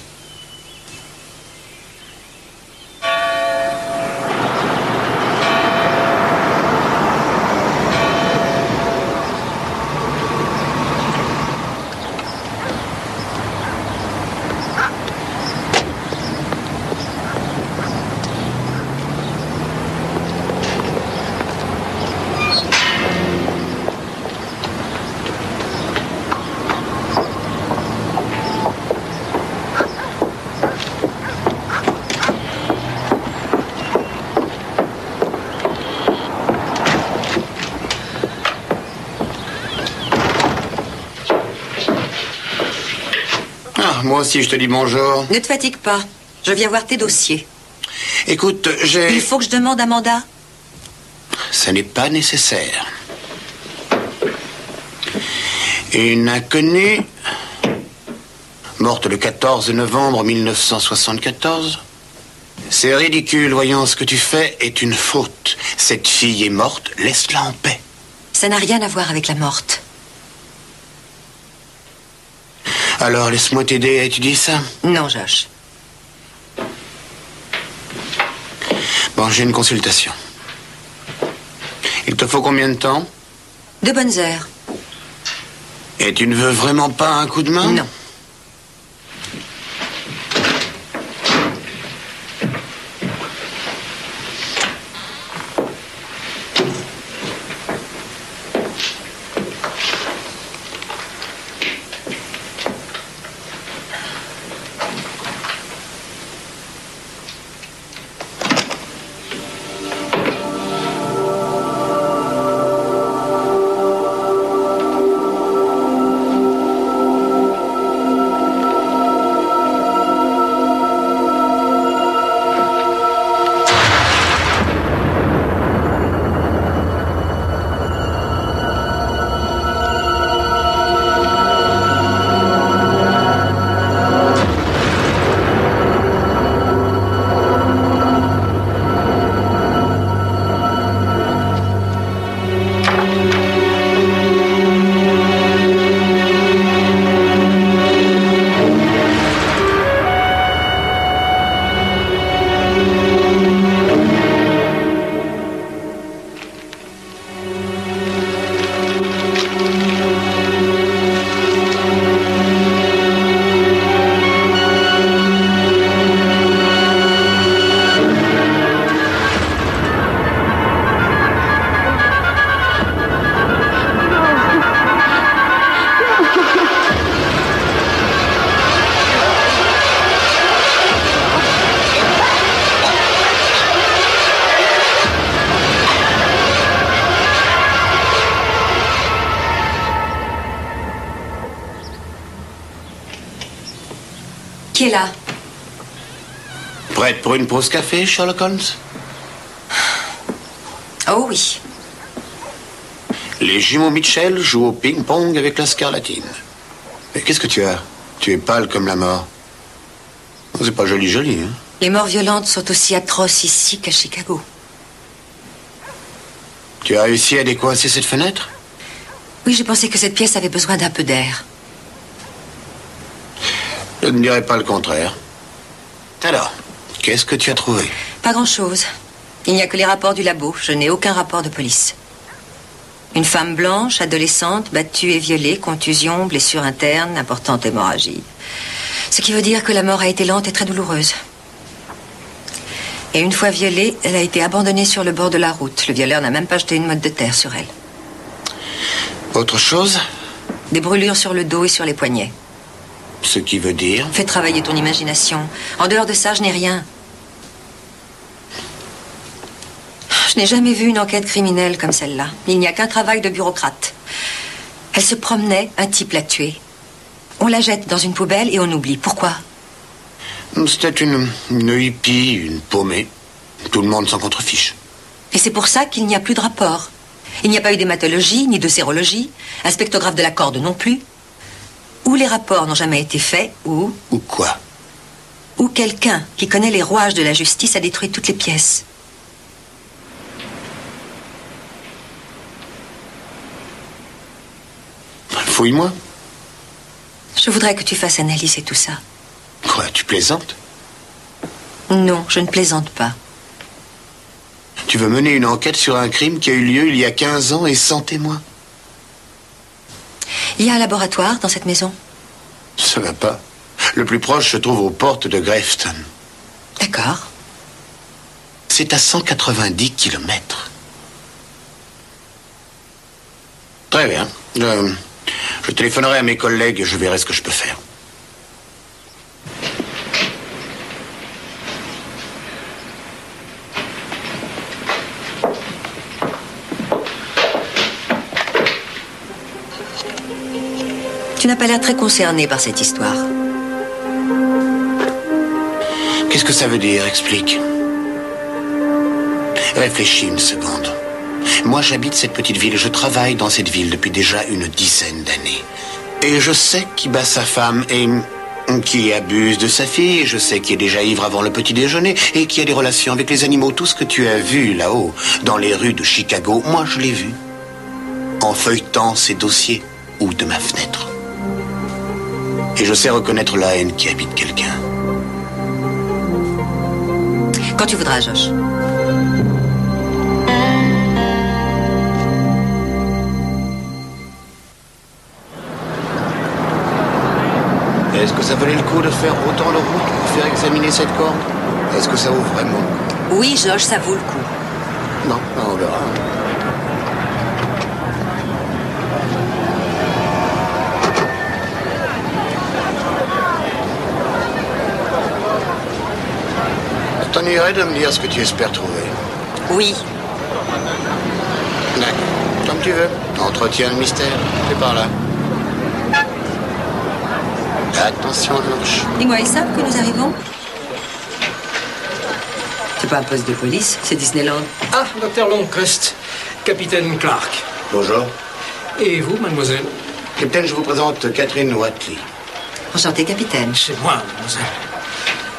Moi aussi, je te dis bonjour. Ne te fatigue pas. Je viens voir tes dossiers. Écoute, Il faut que je demande un mandat. Ça n'est pas nécessaire. Une inconnue, morte le 14 novembre 1974. C'est ridicule, voyons, ce que tu fais est une faute. Cette fille est morte, laisse-la en paix. Ça n'a rien à voir avec la morte. Alors, laisse-moi t'aider à étudier ça. Non, Josh. Bon, j'ai une consultation. Il te faut combien de temps? 2 bonnes heures. Et tu ne veux vraiment pas un coup de main? Non. Qui est là? Prête pour une pause café, Sherlock Holmes? Oh oui. Les jumeaux Mitchell jouent au ping-pong avec la scarlatine. Mais qu'est-ce que tu as? Tu es pâle comme la mort. C'est pas joli, hein? Les morts violentes sont aussi atroces ici qu'à Chicago. Tu as réussi à décoincer cette fenêtre? Oui, j'ai pensé que cette pièce avait besoin d'un peu d'air. Je ne dirais pas le contraire. Alors, qu'est-ce que tu as trouvé? Pas grand-chose. Il n'y a que les rapports du labo. Je n'ai aucun rapport de police. Une femme blanche, adolescente, battue et violée, contusion, blessure interne, importante hémorragie. Ce qui veut dire que la mort a été lente et très douloureuse. Et une fois violée, elle a été abandonnée sur le bord de la route. Le violeur n'a même pas jeté une motte de terre sur elle. Autre chose? Des brûlures sur le dos et sur les poignets. Ce qui veut dire? Fais travailler ton imagination. En dehors de ça, je n'ai rien. Je n'ai jamais vu une enquête criminelle comme celle-là. Il n'y a qu'un travail de bureaucrate. Elle se promenait, un type l'a tuée. On la jette dans une poubelle et on oublie. Pourquoi? C'était une hippie, une paumée. Tout le monde s'en contrefiche. Et c'est pour ça qu'il n'y a plus de rapport. Il n'y a pas eu d'hématologie, ni de sérologie. Un spectrographe de la corde non plus. Ou les rapports n'ont jamais été faits, ou... Ou quoi? Ou quelqu'un qui connaît les rouages de la justice a détruit toutes les pièces. Fouille-moi. Je voudrais que tu fasses analyser tout ça. Quoi, tu plaisantes? Non, je ne plaisante pas. Tu veux mener une enquête sur un crime qui a eu lieu il y a 15 ans et sans témoin? Il y a un laboratoire dans cette maison? Ça va pas. Le plus proche se trouve aux portes de Grafton. D'accord. C'est à 190 kilomètres. Très bien. Je téléphonerai à mes collègues et je verrai ce que je peux faire. Tu n'as pas l'air très concerné par cette histoire. Qu'est-ce que ça veut dire? Explique. Réfléchis une seconde. Moi, j'habite cette petite ville. Je travaille dans cette ville depuis déjà une dizaine d'années. Et je sais qui bat sa femme et qui abuse de sa fille. Je sais qui est déjà ivre avant le petit déjeuner et qui a des relations avec les animaux. Tout ce que tu as vu là-haut, dans les rues de Chicago, moi, je l'ai vu. En feuilletant ces dossiers ou de ma fenêtre. Et je sais reconnaître la haine qui habite quelqu'un. Quand tu voudras, Josh. Est-ce que ça valait le coup de faire autant de route pour faire examiner cette corde? Est-ce que ça vaut vraiment le coup? Oui, Josh, ça vaut le coup. Non, on verra. Ça t'ennuierait de me dire ce que tu espères trouver? Oui. D'accord. Comme tu veux. Entretiens le mystère. C'est par là. Attention, Blanche. Dis-moi, ils savent que nous arrivons? C'est pas un poste de police, c'est Disneyland. Ah, Dr. Longcrest, capitaine Clark. Bonjour. Et vous, mademoiselle? Capitaine, je vous présente Catherine Watley. Enchanté, capitaine. C'est moi, mademoiselle.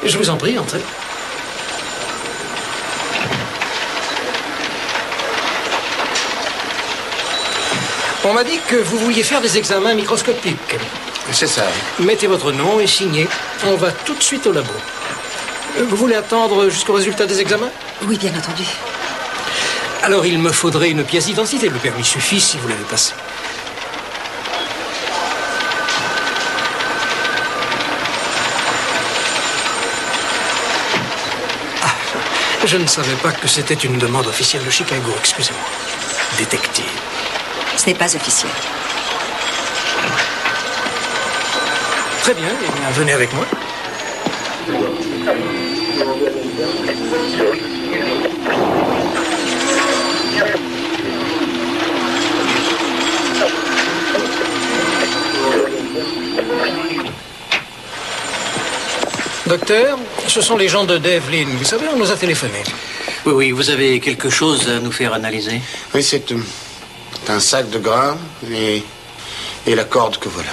Je vous en prie, entrez. On m'a dit que vous vouliez faire des examens microscopiques. C'est ça. Mettez votre nom et signez. On va tout de suite au labo. Vous voulez attendre jusqu'au résultat des examens? Oui, bien entendu. Alors, il me faudrait une pièce d'identité. Le permis suffit si vous l'avez passé. Ah, je ne savais pas que c'était une demande officielle de Chicago. Excusez-moi. Détective. Ce n'est pas officiel. Très bien, eh bien, venez avec moi. Docteur, ce sont les gens de Devlin. Vous savez, on nous a téléphoné. Oui, vous avez quelque chose à nous faire analyser? Oui, c'est un sac de grains et la corde que voilà.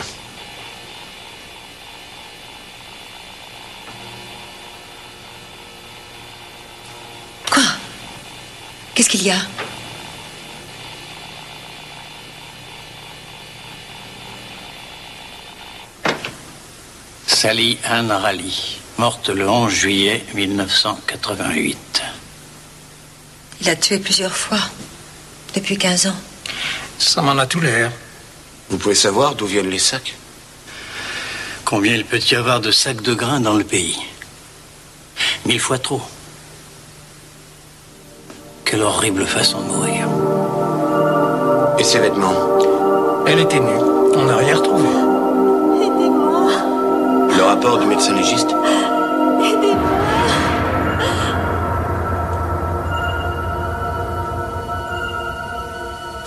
Quoi? Qu'est-ce qu'il y a? Sally Ann Raleigh, morte le 11 juillet 1988. Il a tué plusieurs fois, depuis 15 ans. Ça m'en a tout l'air. Vous pouvez savoir d'où viennent les sacs? Combien il peut y avoir de sacs de grains dans le pays? 1000 fois trop. Quelle horrible façon de mourir. Et ses vêtements? Elle était nue. On n'a rien retrouvé. Le rapport du médecin légiste?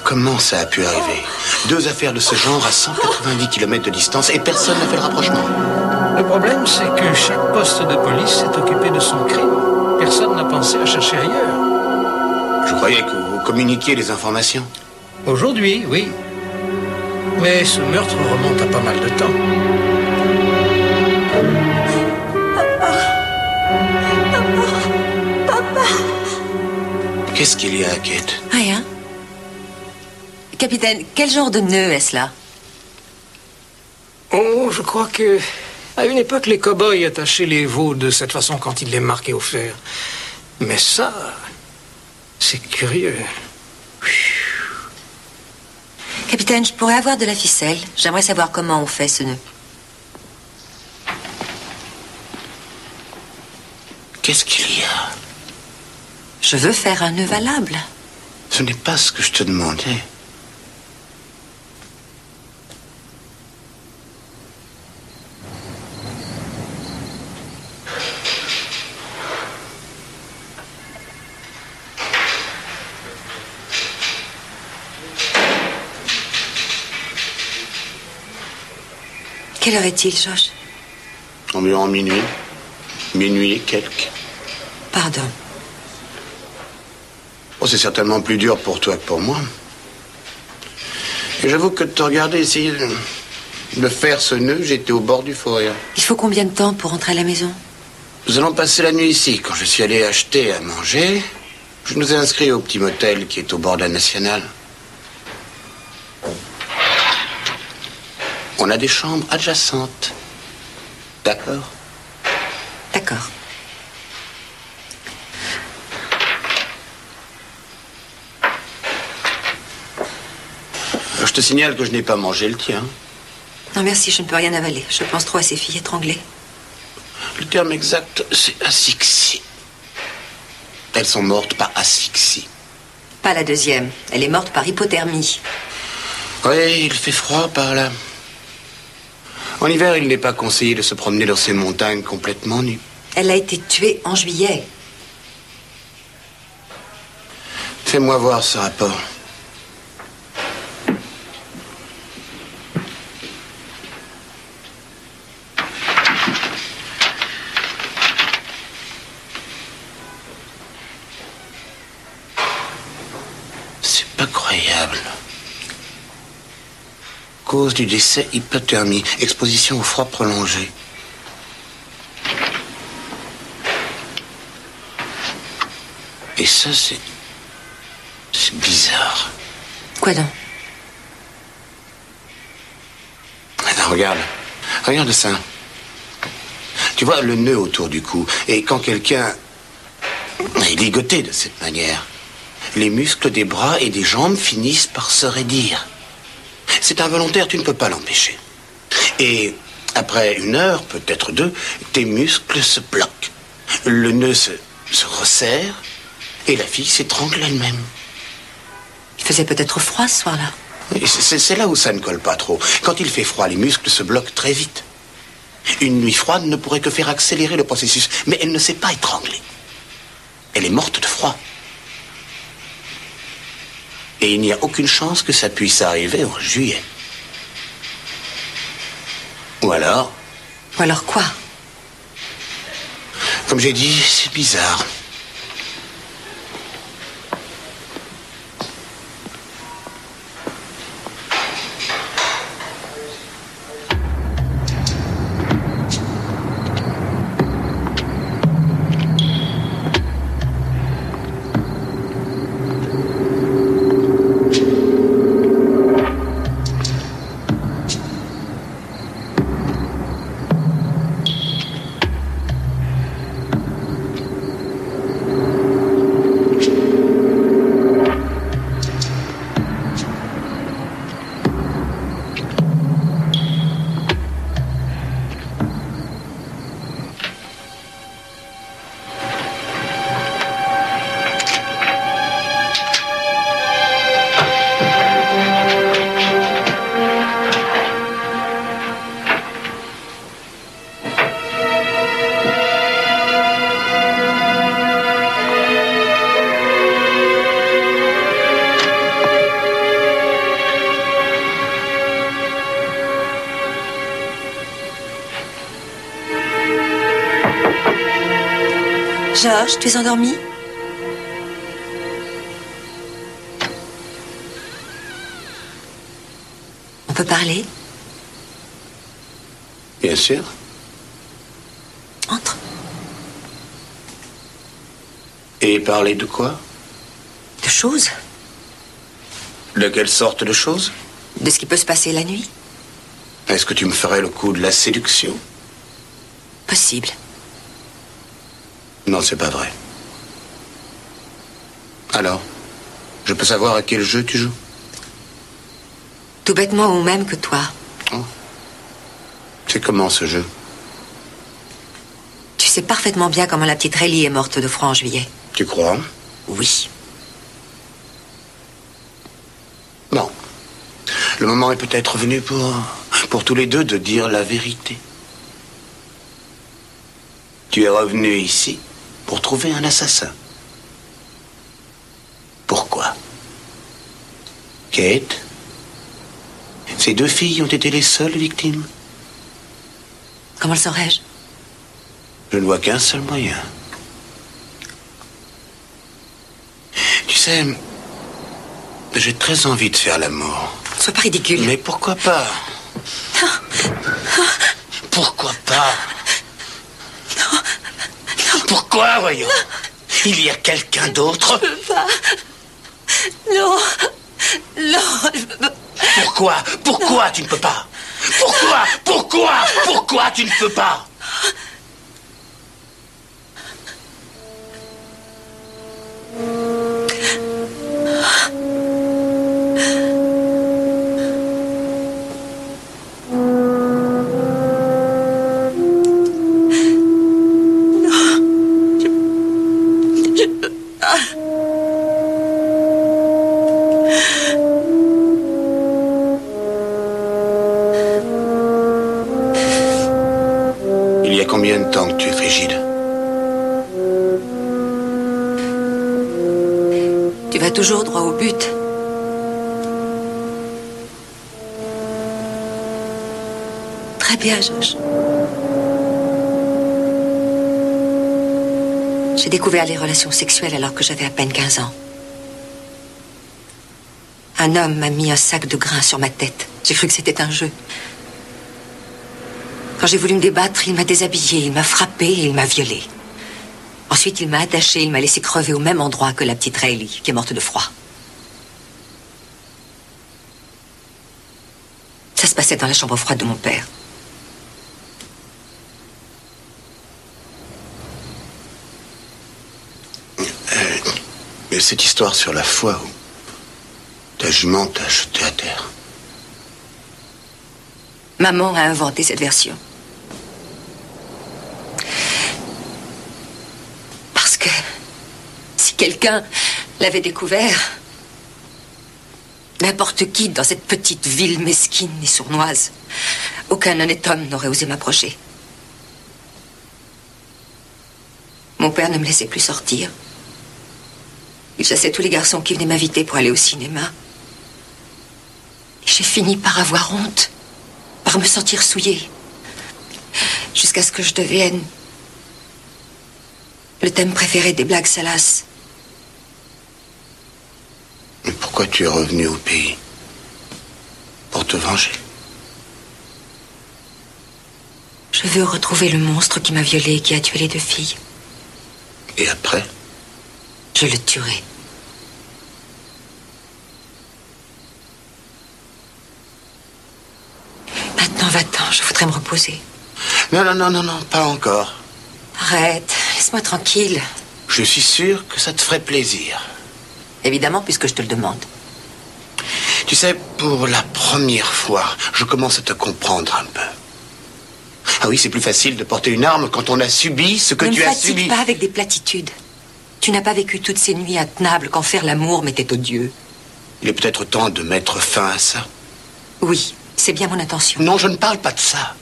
Comment ça a pu arriver? 2 affaires de ce genre à 190 km de distance et personne n'a fait le rapprochement. Le problème, c'est que chaque poste de police s'est occupé de son crime. Personne n'a pensé à chercher ailleurs. Je croyais que vous communiquiez les informations. Aujourd'hui, oui. Mais ce meurtre remonte à pas mal de temps. Qu'est-ce qu'il y a, Kate? Rien. Capitaine, quel genre de nœud est-ce là? Oh, je crois que... À une époque, les cow-boys attachaient les veaux de cette façon quand ils les marquaient au fer. Mais ça... c'est curieux. Capitaine, je pourrais avoir de la ficelle. J'aimerais savoir comment on fait ce nœud. Qu'est-ce qu'il y a? Je veux faire un nœud valable. Ce n'est pas ce que je te demandais. Quelle heure est-il, Josh? Environ minuit. Minuit et quelques. Pardon. Oh, c'est certainement plus dur pour toi que pour moi. Et j'avoue que de te regarder essayer de faire ce nœud, j'étais au bord du fou rire. Il faut combien de temps pour rentrer à la maison? Nous allons passer la nuit ici. Quand je suis allé acheter à manger, je nous ai inscrits au petit motel qui est au bord de la Nationale. On a des chambres adjacentes. D'accord? D'accord. Je te signale que je n'ai pas mangé le tien. Non, merci, je ne peux rien avaler. Je pense trop à ces filles étranglées. Le terme exact, c'est asphyxie. Elles sont mortes par asphyxie. Pas la deuxième. Elle est morte par hypothermie. Oui, il fait froid par là. En hiver, il n'est pas conseillé de se promener dans ces montagnes complètement nues. Elle a été tuée en juillet. Fais-moi voir ce rapport. C'est pas croyable. Cause du décès, hypothermie, exposition au froid prolongé. Et ça, c'est bizarre. Quoi donc? Attends, regarde ça. Tu vois le nœud autour du cou. Et quand quelqu'un est ligoté de cette manière, les muscles des bras et des jambes finissent par se raidir. C'est involontaire, tu ne peux pas l'empêcher. Et après 1 heure, peut-être 2, tes muscles se bloquent. Le nœud se resserre et la fille s'étrangle elle-même. Il faisait peut-être froid ce soir-là. C'est là où ça ne colle pas trop. Quand il fait froid, les muscles se bloquent très vite. Une nuit froide ne pourrait que faire accélérer le processus. Mais elle ne s'est pas étranglée. Elle est morte de froid. Et il n'y a aucune chance que ça puisse arriver en juillet. Ou alors... Ou alors quoi? Comme j'ai dit, c'est bizarre. Georges, tu es endormi? On peut parler? Bien sûr. Entre. Et parler de quoi? De choses? De quelle sorte de choses? De ce qui peut se passer la nuit? Est-ce que tu me ferais le coup de la séduction? Possible. Non, c'est pas vrai. Alors, je peux savoir à quel jeu tu joues? Tout bêtement au même que toi. Oh. C'est comment ce jeu? Tu sais parfaitement bien comment la petite Rayleigh est morte de froid en juillet. Tu crois? Oui. Bon. Le moment est peut-être venu pour tous les deux de dire la vérité. Tu es revenu ici pour trouver un assassin. Pourquoi? Kate? Ces 2 filles ont été les seules victimes? Comment le saurais-je? Je ne vois qu'un seul moyen. Tu sais, j'ai très envie de faire l'amour. Sois pas ridicule. Mais pourquoi pas? Pourquoi pas? Non. Pourquoi, voyons? Il y a quelqu'un d'autre? Je peux pas. Non. Non, je peux pas. Pourquoi? Pourquoi tu ne peux pas? Pourquoi tu ne peux pas? Il y a combien de temps que tu es frigide? Tu vas toujours droit au but. Très bien, Josh. J'ai découvert les relations sexuelles alors que j'avais à peine 15 ans. Un homme m'a mis un sac de grains sur ma tête. J'ai cru que c'était un jeu. Quand j'ai voulu me débattre, il m'a déshabillée, il m'a frappée et il m'a violée. Ensuite, il m'a attachée, il m'a laissé crever au même endroit que la petite Rayleigh, qui est morte de froid. Ça se passait dans la chambre froide de mon père. Cette histoire sur la foi où ta jument t'a jeté à terre. Maman a inventé cette version. Parce que si quelqu'un l'avait découvert, n'importe qui dans cette petite ville mesquine et sournoise, aucun honnête homme n'aurait osé m'approcher. Mon père ne me laissait plus sortir. Il chassait tous les garçons qui venaient m'inviter pour aller au cinéma. Et j'ai fini par avoir honte, par me sentir souillée, jusqu'à ce que je devienne le thème préféré des blagues salaces. Mais pourquoi tu es revenu au pays? Pour te venger? Je veux retrouver le monstre qui m'a violée et qui a tué les 2 filles. Et après? Je le tuerai. Maintenant, va-t'en, je voudrais me reposer. Non, pas encore. Arrête, laisse-moi tranquille. Je suis sûr que ça te ferait plaisir. Évidemment, puisque je te le demande. Tu sais, pour la première fois, je commence à te comprendre un peu. Ah oui, c'est plus facile de porter une arme quand on a subi ce que tu as subi. Ne me fatigue pas avec des platitudes. Tu n'as pas vécu toutes ces nuits intenables quand faire l'amour m'était odieux. Il est peut-être temps de mettre fin à ça. Oui, c'est bien mon intention. Non, je ne parle pas de ça.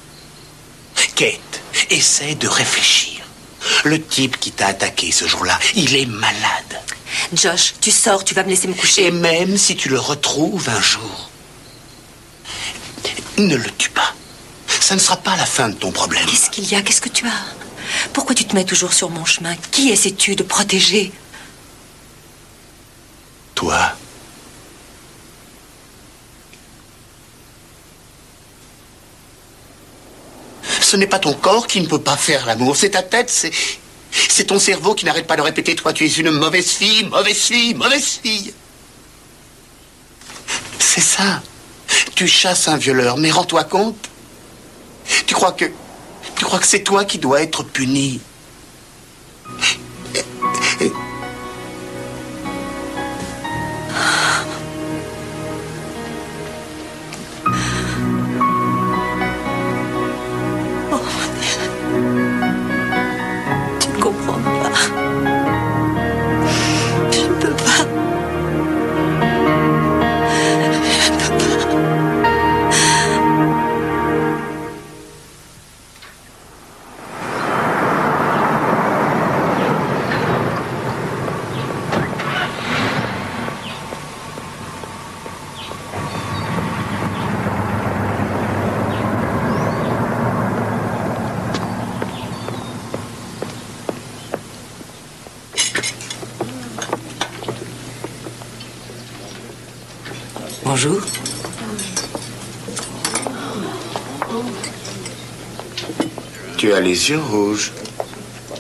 Kate, essaie de réfléchir. Le type qui t'a attaqué ce jour-là, il est malade. Josh, tu sors, tu vas me laisser me coucher. Et même si tu le retrouves un jour, ne le tue pas. Ça ne sera pas la fin de ton problème. Qu'est-ce qu'il y a? Qu'est-ce que tu as? Pourquoi tu te mets toujours sur mon chemin? Qui essaies-tu de protéger? Toi. Ce n'est pas ton corps qui ne peut pas faire l'amour, c'est ta tête, c'est ton cerveau qui n'arrête pas de répéter « Toi, tu es une mauvaise fille, mauvaise fille, mauvaise fille ». C'est ça. Tu chasses un violeur, mais rends-toi compte. Tu crois que c'est toi qui dois être puni. Bonjour. Tu as les yeux rouges.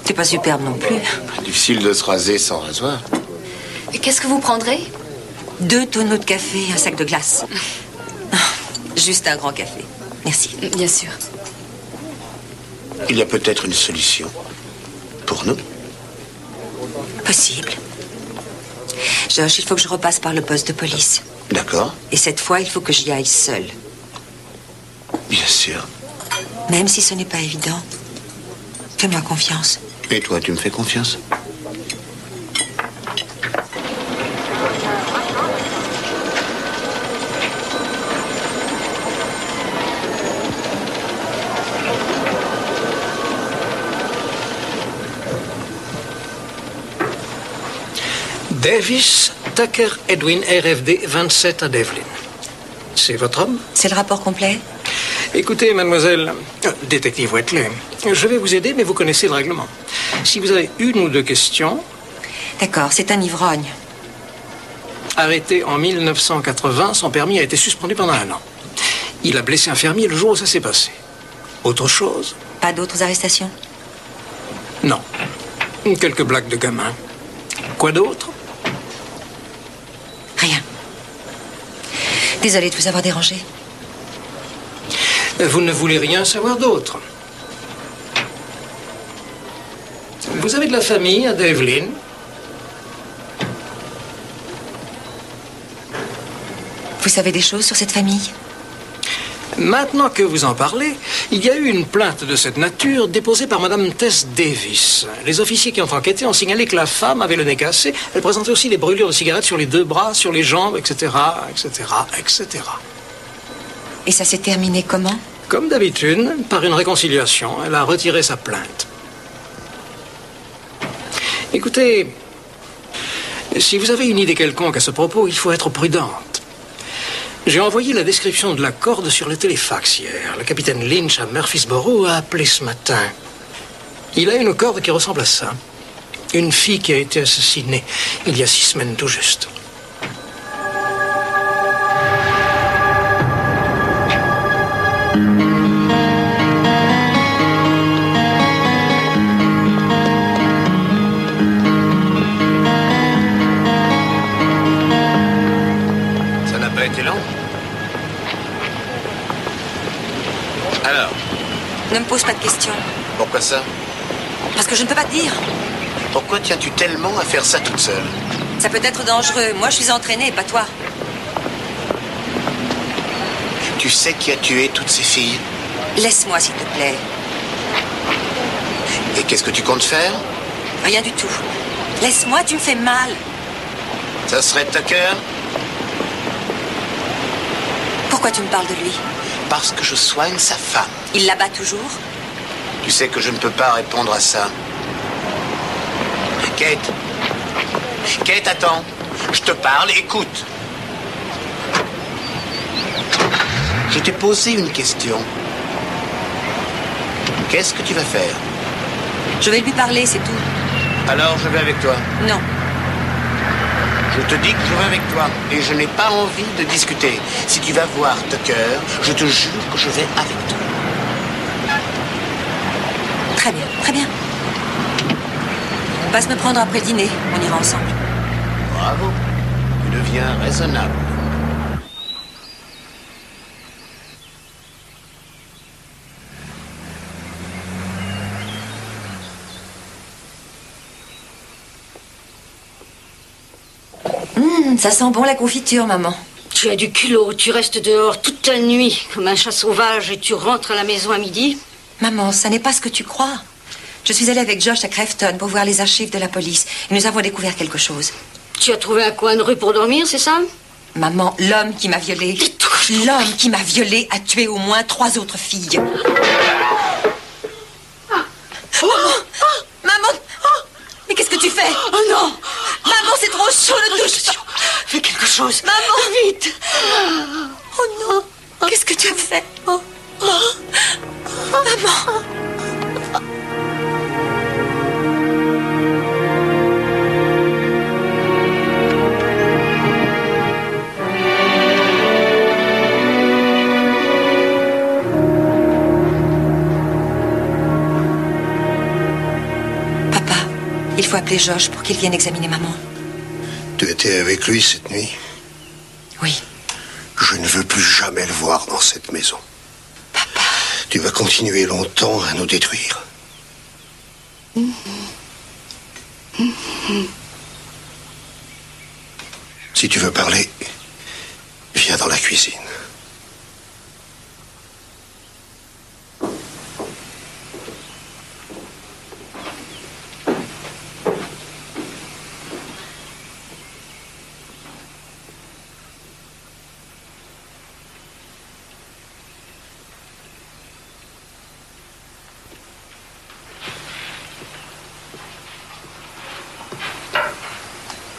T'es pas superbe non plus. Difficile de se raser sans rasoir. Et qu'est-ce que vous prendrez? 2 tonneaux de café et un sac de glace. Juste un grand café. Merci. Bien sûr. Il y a peut-être une solution. Pour nous. Possible. Josh, il faut que je repasse par le poste de police. D'accord. Et cette fois, il faut que j'y aille seule. Bien sûr. Même si ce n'est pas évident. Fais-moi confiance. Et toi, tu me fais confiance? Davis, Tucker, Edwin, RFD 27 à Devlin. C'est votre homme? C'est le rapport complet? Écoutez, mademoiselle, détective Whitley, je vais vous aider, mais vous connaissez le règlement. Si vous avez 1 ou 2 questions... D'accord, c'est un ivrogne. Arrêté en 1980, son permis a été suspendu pendant 1 an. Il a blessé un fermier le jour où ça s'est passé. Autre chose? Pas d'autres arrestations? Non. Quelques blagues de gamin. Quoi d'autre? Rien. Désolée de vous avoir dérangé. Vous ne voulez rien savoir d'autre? Vous avez de la famille à Devlin? Vous savez des choses sur cette famille? Maintenant que vous en parlez, il y a eu une plainte de cette nature déposée par Madame Tess Davis. Les officiers qui ont enquêté ont signalé que la femme avait le nez cassé. Elle présentait aussi des brûlures de cigarettes sur les 2 bras, sur les jambes, etc., etc., etc. Et ça s'est terminé comment? Comme d'habitude, par une réconciliation. Elle a retiré sa plainte. Écoutez, si vous avez une idée quelconque à ce propos, il faut être prudente. J'ai envoyé la description de la corde sur le téléfax hier. Le capitaine Lynch à Murfreesboro a appelé ce matin. Il a une corde qui ressemble à ça. Une fille qui a été assassinée il y a 6 semaines tout juste. Ça n'a pas été long? Alors? Ne me pose pas de questions. Pourquoi ça? Parce que je ne peux pas te dire. Pourquoi tiens-tu tellement à faire ça toute seule? Ça peut être dangereux. Moi, je suis entraînée, pas toi. Tu sais qui a tué toutes ces filles? Laisse-moi, s'il te plaît. Et qu'est-ce que tu comptes faire? Rien du tout. Laisse-moi, tu me fais mal. Ça serait Tucker? Pourquoi tu me parles de lui? Parce que je soigne sa femme. Il la bat toujours? Tu sais que je ne peux pas répondre à ça. Kate. Kate, attends. Je te parle, écoute. Je t'ai posé une question. Qu'est-ce que tu vas faire? Je vais lui parler, c'est tout. Alors je vais avec toi. Non. Je te dis que je vais avec toi et je n'ai pas envie de discuter. Si tu vas voir Tucker, je te jure que je vais avec toi. Très bien, très bien. Passe me prendre après le dîner. On ira ensemble. Bravo. Tu deviens raisonnable. Ça sent bon la confiture, maman. Tu as du culot, tu restes dehors toute la nuit comme un chat sauvage et tu rentres à la maison à midi. Maman, ça n'est pas ce que tu crois. Je suis allée avec Josh à Crefton pour voir les archives de la police. Et nous avons découvert quelque chose. Tu as trouvé un coin de rue pour dormir, c'est ça? Maman, l'homme qui m'a violée. L'homme qui m'a violée a tué au moins 3 autres filles. Maman! Mais qu'est-ce que tu fais? Oh non! Maman, c'est trop chaud, ne touche pas! Fais quelque chose! Maman! Vite! Oh non! Qu'est-ce que tu as fait? Oh. Maman! Il faut appeler Josh pour qu'il vienne examiner maman. Tu étais avec lui cette nuit? Oui. Je ne veux plus jamais le voir dans cette maison. Papa. Tu vas continuer longtemps à nous détruire. Si tu veux parler, viens dans la cuisine.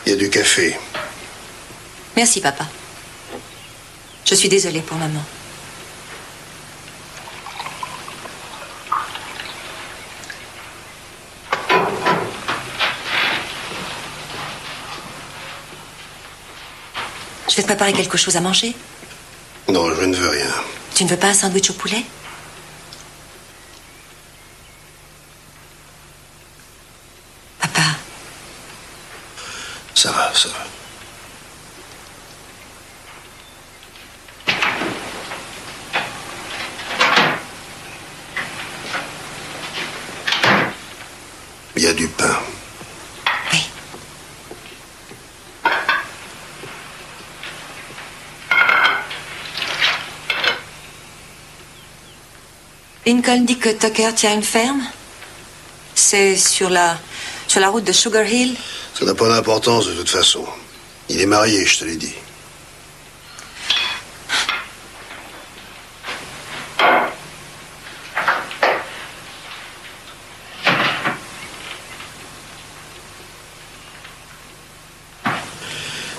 Il y a du café. Merci, papa. Je suis désolée pour maman. Je vais te préparer quelque chose à manger. Non, je ne veux rien. Tu ne veux pas un sandwich au poulet? Papa. Ça va, ça va. Il y a du pain. Oui. Lincoln dit que Tucker tient une ferme. C'est sur la route de Sugar Hill. Ça n'a pas d'importance de toute façon. Il est marié, je te l'ai dit.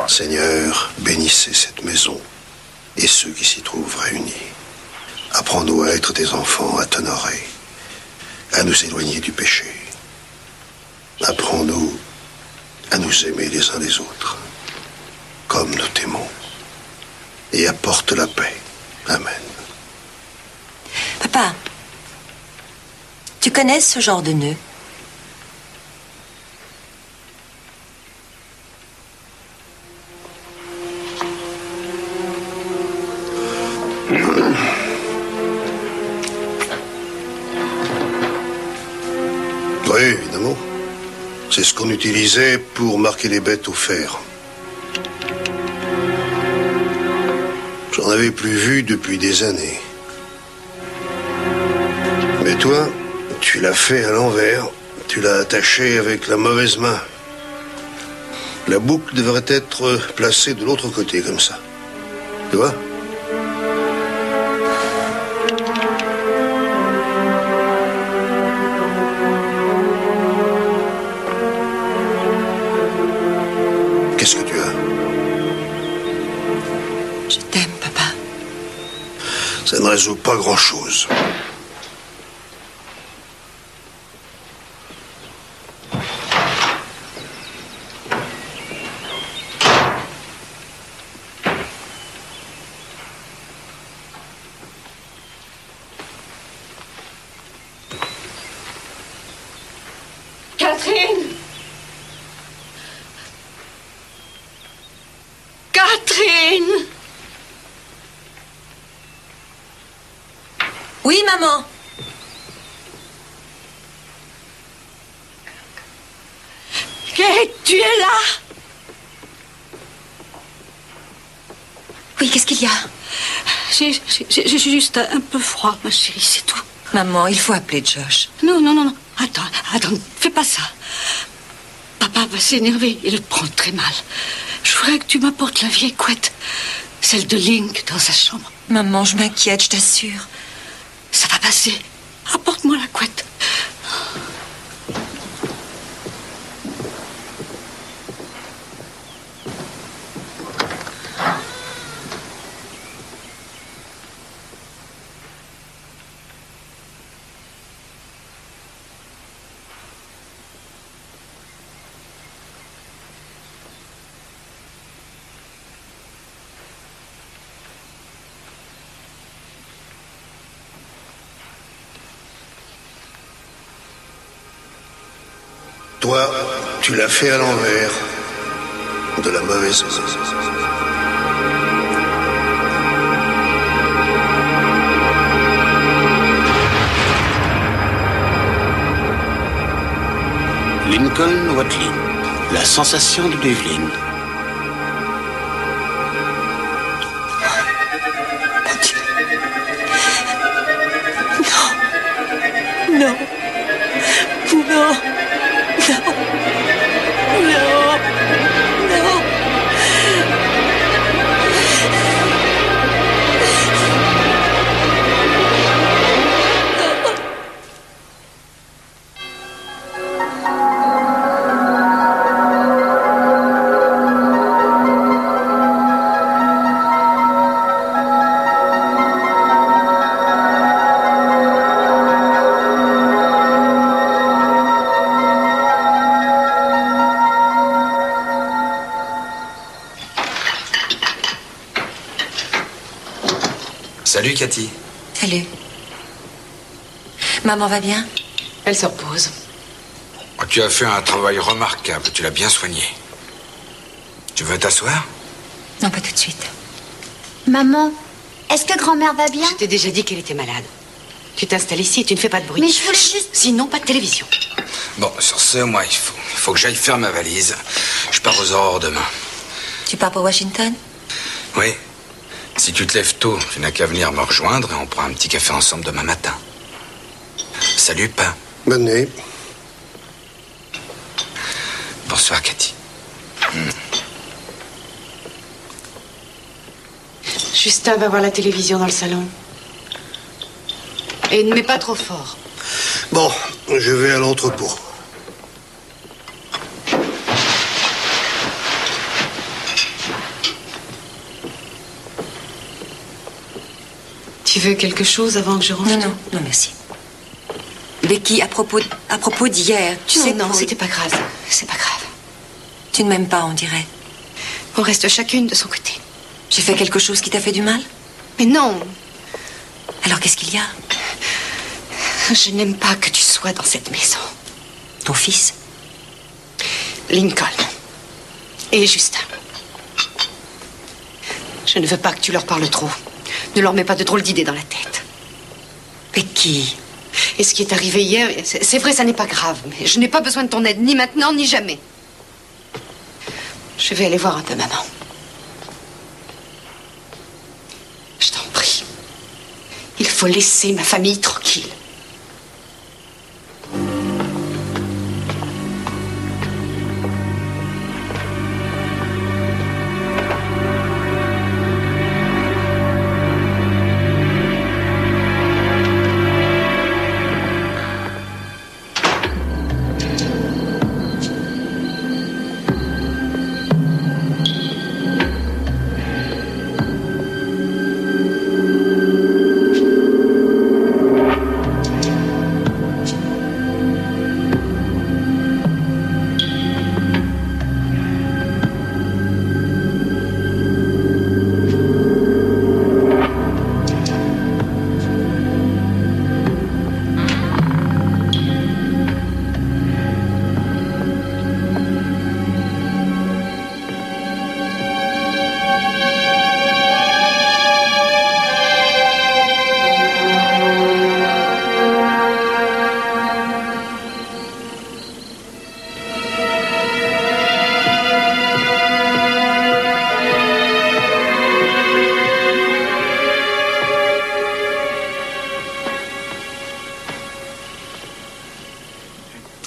Seigneur, bénissez cette maison et ceux qui s'y trouvent réunis. Apprends-nous à être tes enfants, à t'honorer, à nous éloigner du péché. Apprends-nous à nous aimer les uns les autres, comme nous t'aimons. Et apporte la paix. Amen. Papa, tu connais ce genre de nœud? Oui, évidemment. C'est ce qu'on utilisait pour marquer les bêtes au fer. J'en avais plus vu depuis des années. Mais toi, tu l'as fait à l'envers. Tu l'as attaché avec la mauvaise main. La boucle devrait être placée de l'autre côté, comme ça. Tu vois ? Qu'est-ce que tu as? Je t'aime, papa. Ça ne résout pas grand-chose. Catherine! Catherine! Oui, maman. Kate, tu es là? Oui, qu'est-ce qu'il y a? J'ai juste un peu froid, ma chérie, c'est tout. Maman, il faut appeler Josh. Non. Attends, fais pas ça. Papa va s'énerver, il le prend très mal. Je voudrais que tu m'apportes la vieille couette, celle de Link dans sa chambre. Maman, je m'inquiète, je t'assure. Ça va passer. Apporte-moi la couette. Toi, tu l'as fait à l'envers. De la mauvaise main. Lincoln Watley, la sensation de Devlin. Non. Non. Non. Non. Non. Salut, Cathy. Salut. Maman va bien? Elle se repose. Oh, tu as fait un travail remarquable, tu l'as bien soigné. Tu veux t'asseoir? Non, pas tout de suite. Maman, est-ce que grand-mère va bien? Je t'ai déjà dit qu'elle était malade. Tu t'installes ici et tu ne fais pas de bruit. Mais je voulais juste... Sinon, pas de télévision. Bon, sur ce, moi, il faut que j'aille faire ma valise. Je pars aux aurores demain. Tu pars pour Washington? Oui. Si tu te lèves tôt, tu n'as qu'à venir me rejoindre et on prend un petit café ensemble demain matin. Salut, Pa. Bonne nuit. Bonsoir, Cathy. Justin va voir la télévision dans le salon. Et ne mets pas trop fort. Bon, je vais à l'entrepôt. Tu veux quelque chose avant que je rentre? Non, merci. Becky, à propos d'hier, tu sais... Non, c'était pas grave. C'est pas grave. Tu ne m'aimes pas, on dirait. On reste chacune de son côté. J'ai fait quelque chose qui t'a fait du mal? Mais non. Alors qu'est-ce qu'il y a? Je n'aime pas que tu sois dans cette maison. Ton fils? Lincoln. Et Justin. Je ne veux pas que tu leur parles trop. Ne leur mets pas de drôles d'idées dans la tête. Becky. Et ce qui est arrivé hier, c'est vrai, ça n'est pas grave. Mais je n'ai pas besoin de ton aide, ni maintenant, ni jamais. Je vais aller voir un peu maman. Je t'en prie. Il faut laisser ma famille tranquille.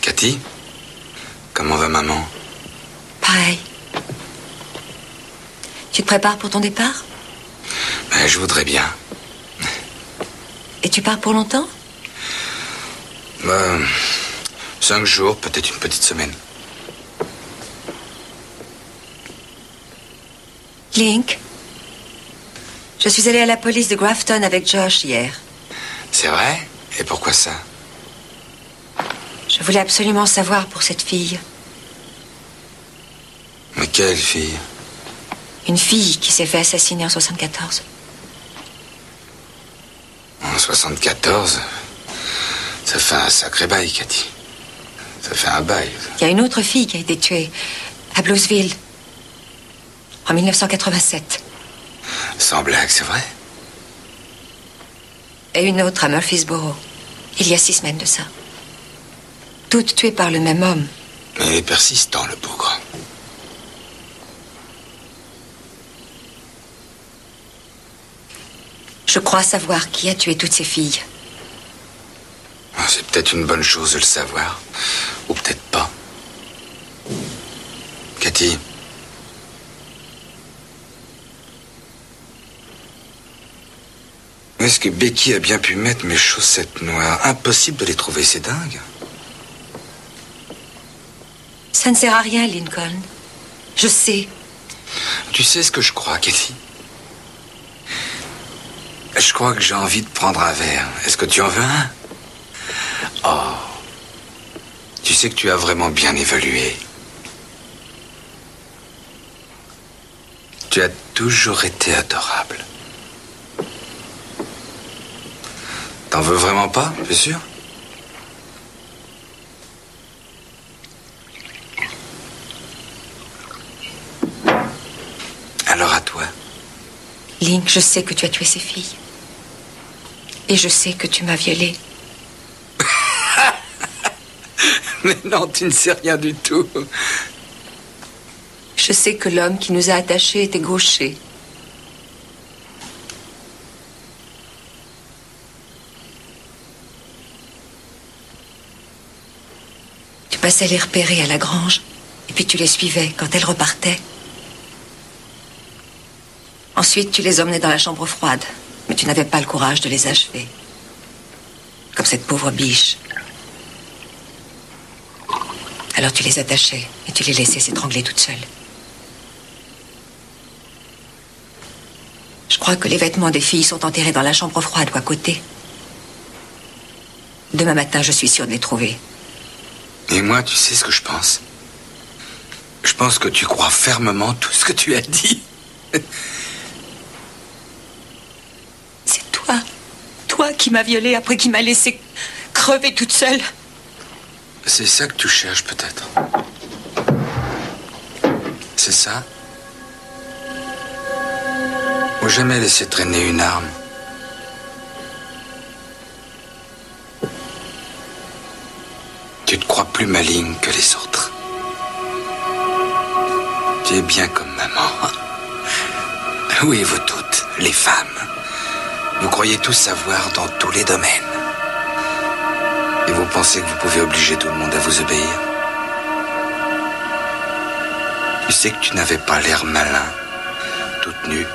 Cathy, comment va maman? Pareil. Tu te prépares pour ton départ? Ben, je voudrais bien. Et tu pars pour longtemps? 5 jours, peut-être une petite semaine. Link, je suis allée à la police de Grafton avec Josh hier. C'est vrai? Et pourquoi ça? Je voulais absolument savoir pour cette fille. Mais quelle fille? Une fille qui s'est fait assassiner en 74. En 74? Ça fait un sacré bail, Cathy. Ça fait un bail. Il y a une autre fille qui a été tuée à Bluesville en 1987. Sans blague, c'est vrai? Et une autre à Murfreesboro, il y a 6 semaines de ça. Toutes tuées par le même homme. Mais il est persistant, le bougre. Je crois savoir qui a tué toutes ces filles. C'est peut-être une bonne chose de le savoir. Ou peut-être pas. Cathy. Est-ce que Becky a bien pu mettre mes chaussettes noires? Impossible de les trouver, c'est dingue. Ça ne sert à rien, Lincoln. Je sais. Tu sais ce que je crois, Cathy? Je crois que j'ai envie de prendre un verre. Est-ce que tu en veux un? Oh. Tu sais que tu as vraiment bien évolué. Tu as toujours été adorable. T'en veux vraiment pas, t'es sûr? Alors à toi. Link, je sais que tu as tué ces filles. Et je sais que tu m'as violée. Mais non, tu ne sais rien du tout. Je sais que l'homme qui nous a attachés était gaucher. Tu passais les repérer à la grange, et puis tu les suivais quand elles repartaient. Ensuite, tu les emmenais dans la chambre froide, mais tu n'avais pas le courage de les achever. Comme cette pauvre biche. Alors tu les attachais et tu les laissais s'étrangler toutes seules. Je crois que les vêtements des filles sont enterrés dans la chambre froide ou à côté. Demain matin, je suis sûre de les trouver. Et moi, tu sais ce que je pense? Je pense que tu crois fermement tout ce que tu as dit. C'est toi. Toi qui m'as violée après qui m'as laissée crever toute seule. C'est ça que tu cherches, peut-être. C'est ça? Ou jamais laisser traîner une arme? Tu te crois plus maligne que les autres. Tu es bien comme maman. Oui, vous toutes, les femmes. Vous croyez tous savoir dans tous les domaines. Et vous pensez que vous pouvez obliger tout le monde à vous obéir? Tu sais que tu n'avais pas l'air malin, toute nue,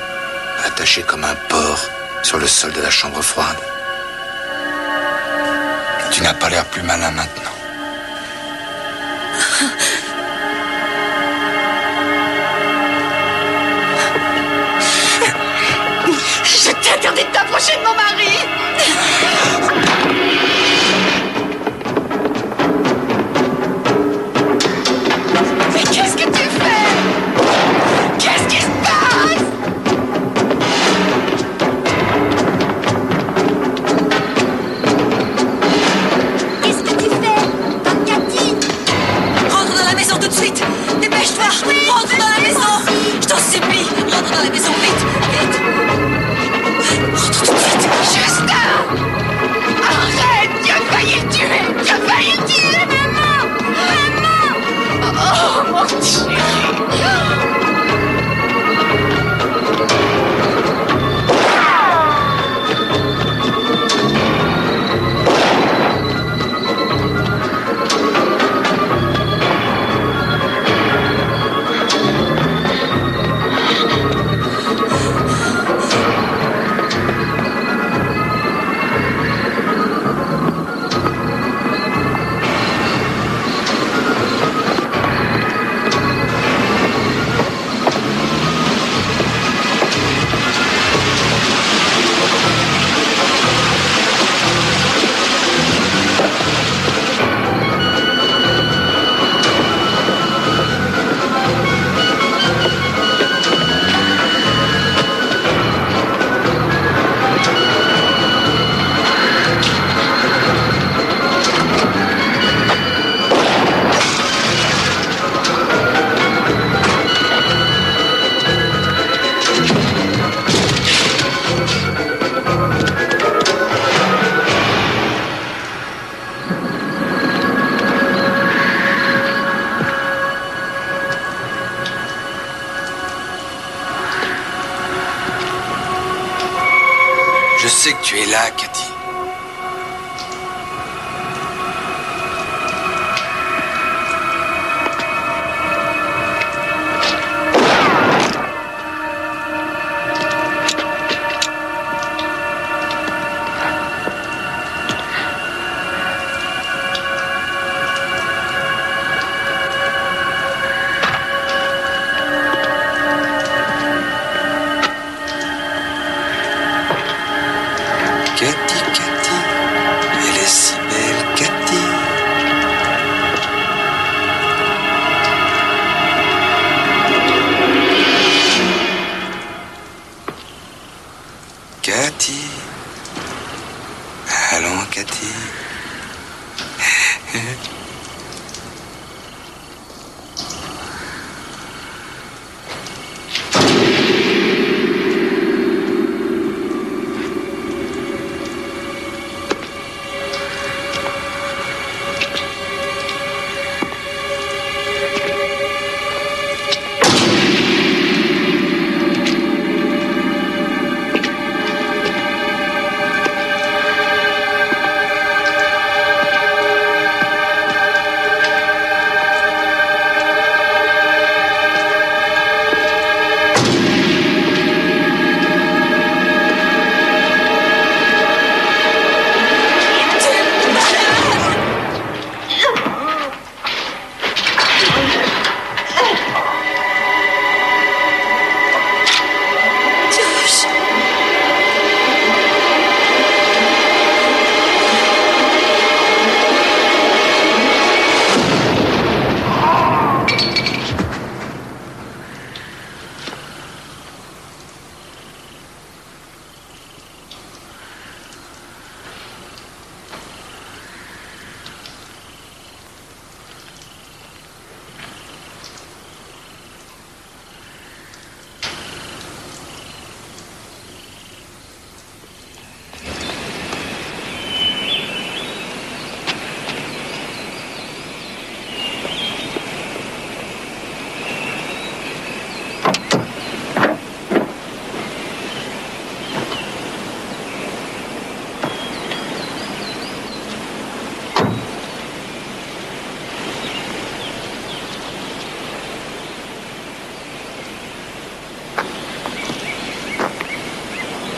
attachée comme un porc sur le sol de la chambre froide. Tu n'as pas l'air plus malin maintenant. Je t'interdis de t'approcher de mon mari! Mais qu'est-ce que tu fais? Qu'est-ce qui se passe? Qu'est-ce que tu fais? Tante Cathy? Rentre dans la maison tout de suite. Dépêche-toi. Rentre dans la maison. Je t'en supplie. Rentre dans la maison vite. Vite. Rentre tout de suite. Tu es là, Cathy. Cathy. Allons, Cathy.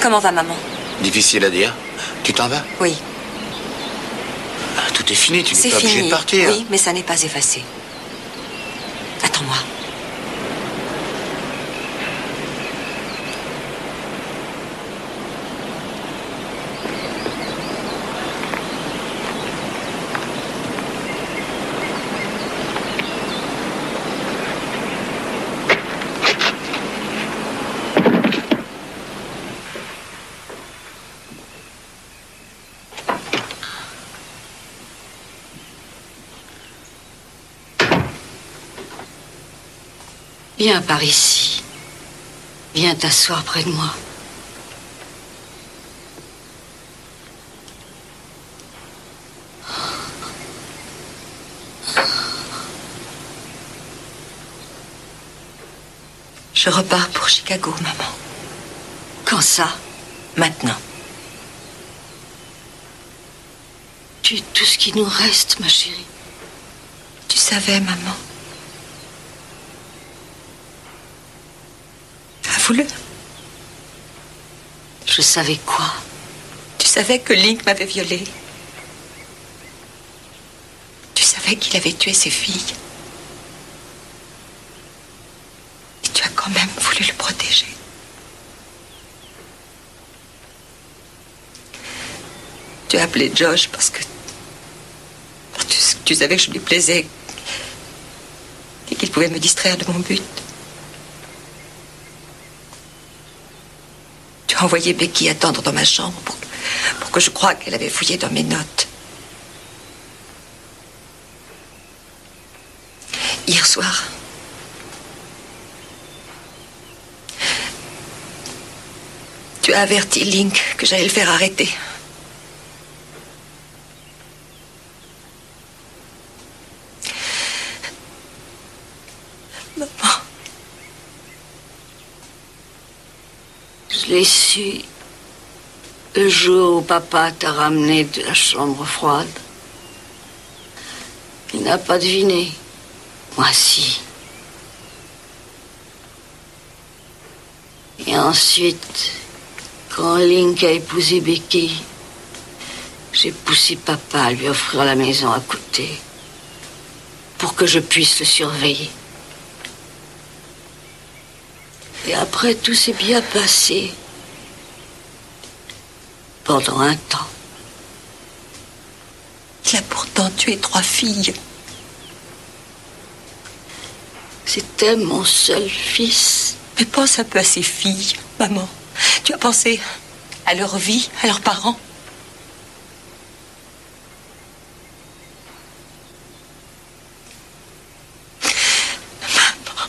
Comment va maman? Difficile à dire. Tu t'en vas? Oui. Ah, tout est fini, tu n'es C'est pas obligé fini. de partir. Oui, mais ça n'est pas effacé. Attends-moi. Viens par ici. Viens t'asseoir près de moi. Je repars pour Chicago, maman. Quand ça? Maintenant. Tu es tout ce qui nous reste, ma chérie. Tu savais, maman. Avoue-le. Je savais quoi? Tu savais que Link m'avait violée. Tu savais qu'il avait tué ses filles. Et tu as quand même voulu le protéger. Tu as appelé Josh parce que tu savais que je lui plaisais et qu'il pouvait me distraire de mon but. Tu as envoyé Becky attendre dans ma chambre pour que je croie qu'elle avait fouillé dans mes notes. Hier soir, tu as averti Link que j'allais le faire arrêter. Je l'ai su Le jour où papa t'a ramené de la chambre froide, il n'a pas deviné. Moi, si. Et ensuite, quand Link a épousé Becky, j'ai poussé papa à lui offrir la maison à côté pour que je puisse le surveiller. Et après, tout s'est bien passé. Pendant un temps. Il a pourtant tué 3 filles. C'était mon seul fils. Mais pense un peu à ces filles, maman. Tu as pensé à leur vie, à leurs parents? Maman,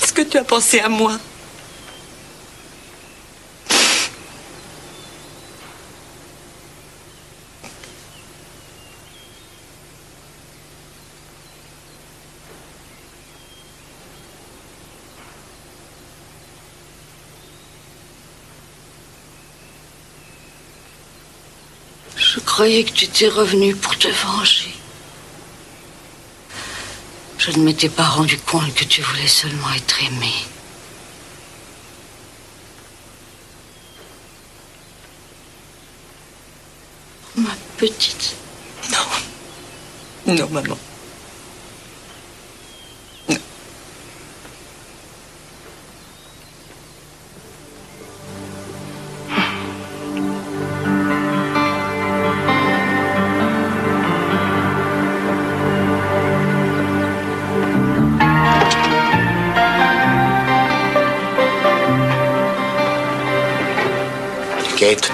est-ce que tu as pensé à moi? Je croyais que tu étais revenu pour te venger. Je ne m'étais pas rendu compte que tu voulais seulement être aimé. Ma petite. Non. Non, maman. Non. Kate,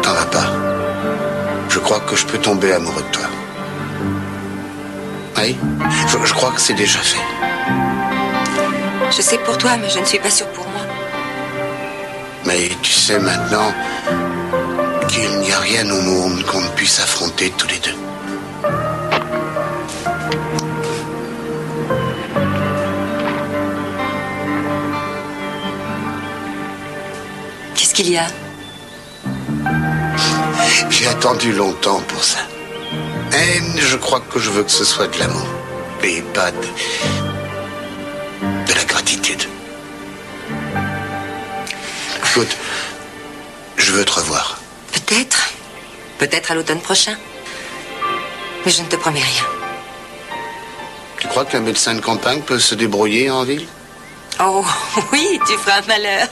t'en vas pas. Je crois que je peux tomber amoureux de toi. Oui, je crois que c'est déjà fait. Je sais pour toi, mais je ne suis pas sûre pour moi. Mais tu sais maintenant qu'il n'y a rien au monde qu'on ne puisse affronter tous les deux. Qu'est-ce qu'il y a? J'ai attendu longtemps pour ça. Et je crois que je veux que ce soit de l'amour. Et pas de la gratitude. Écoute, je veux te revoir. Peut-être. Peut-être à l'automne prochain. Mais je ne te promets rien. Tu crois qu'un médecin de campagne peut se débrouiller en ville? Oh, oui, tu feras un malheur.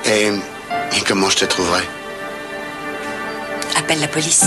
Et comment je te trouverai? Appelle la police.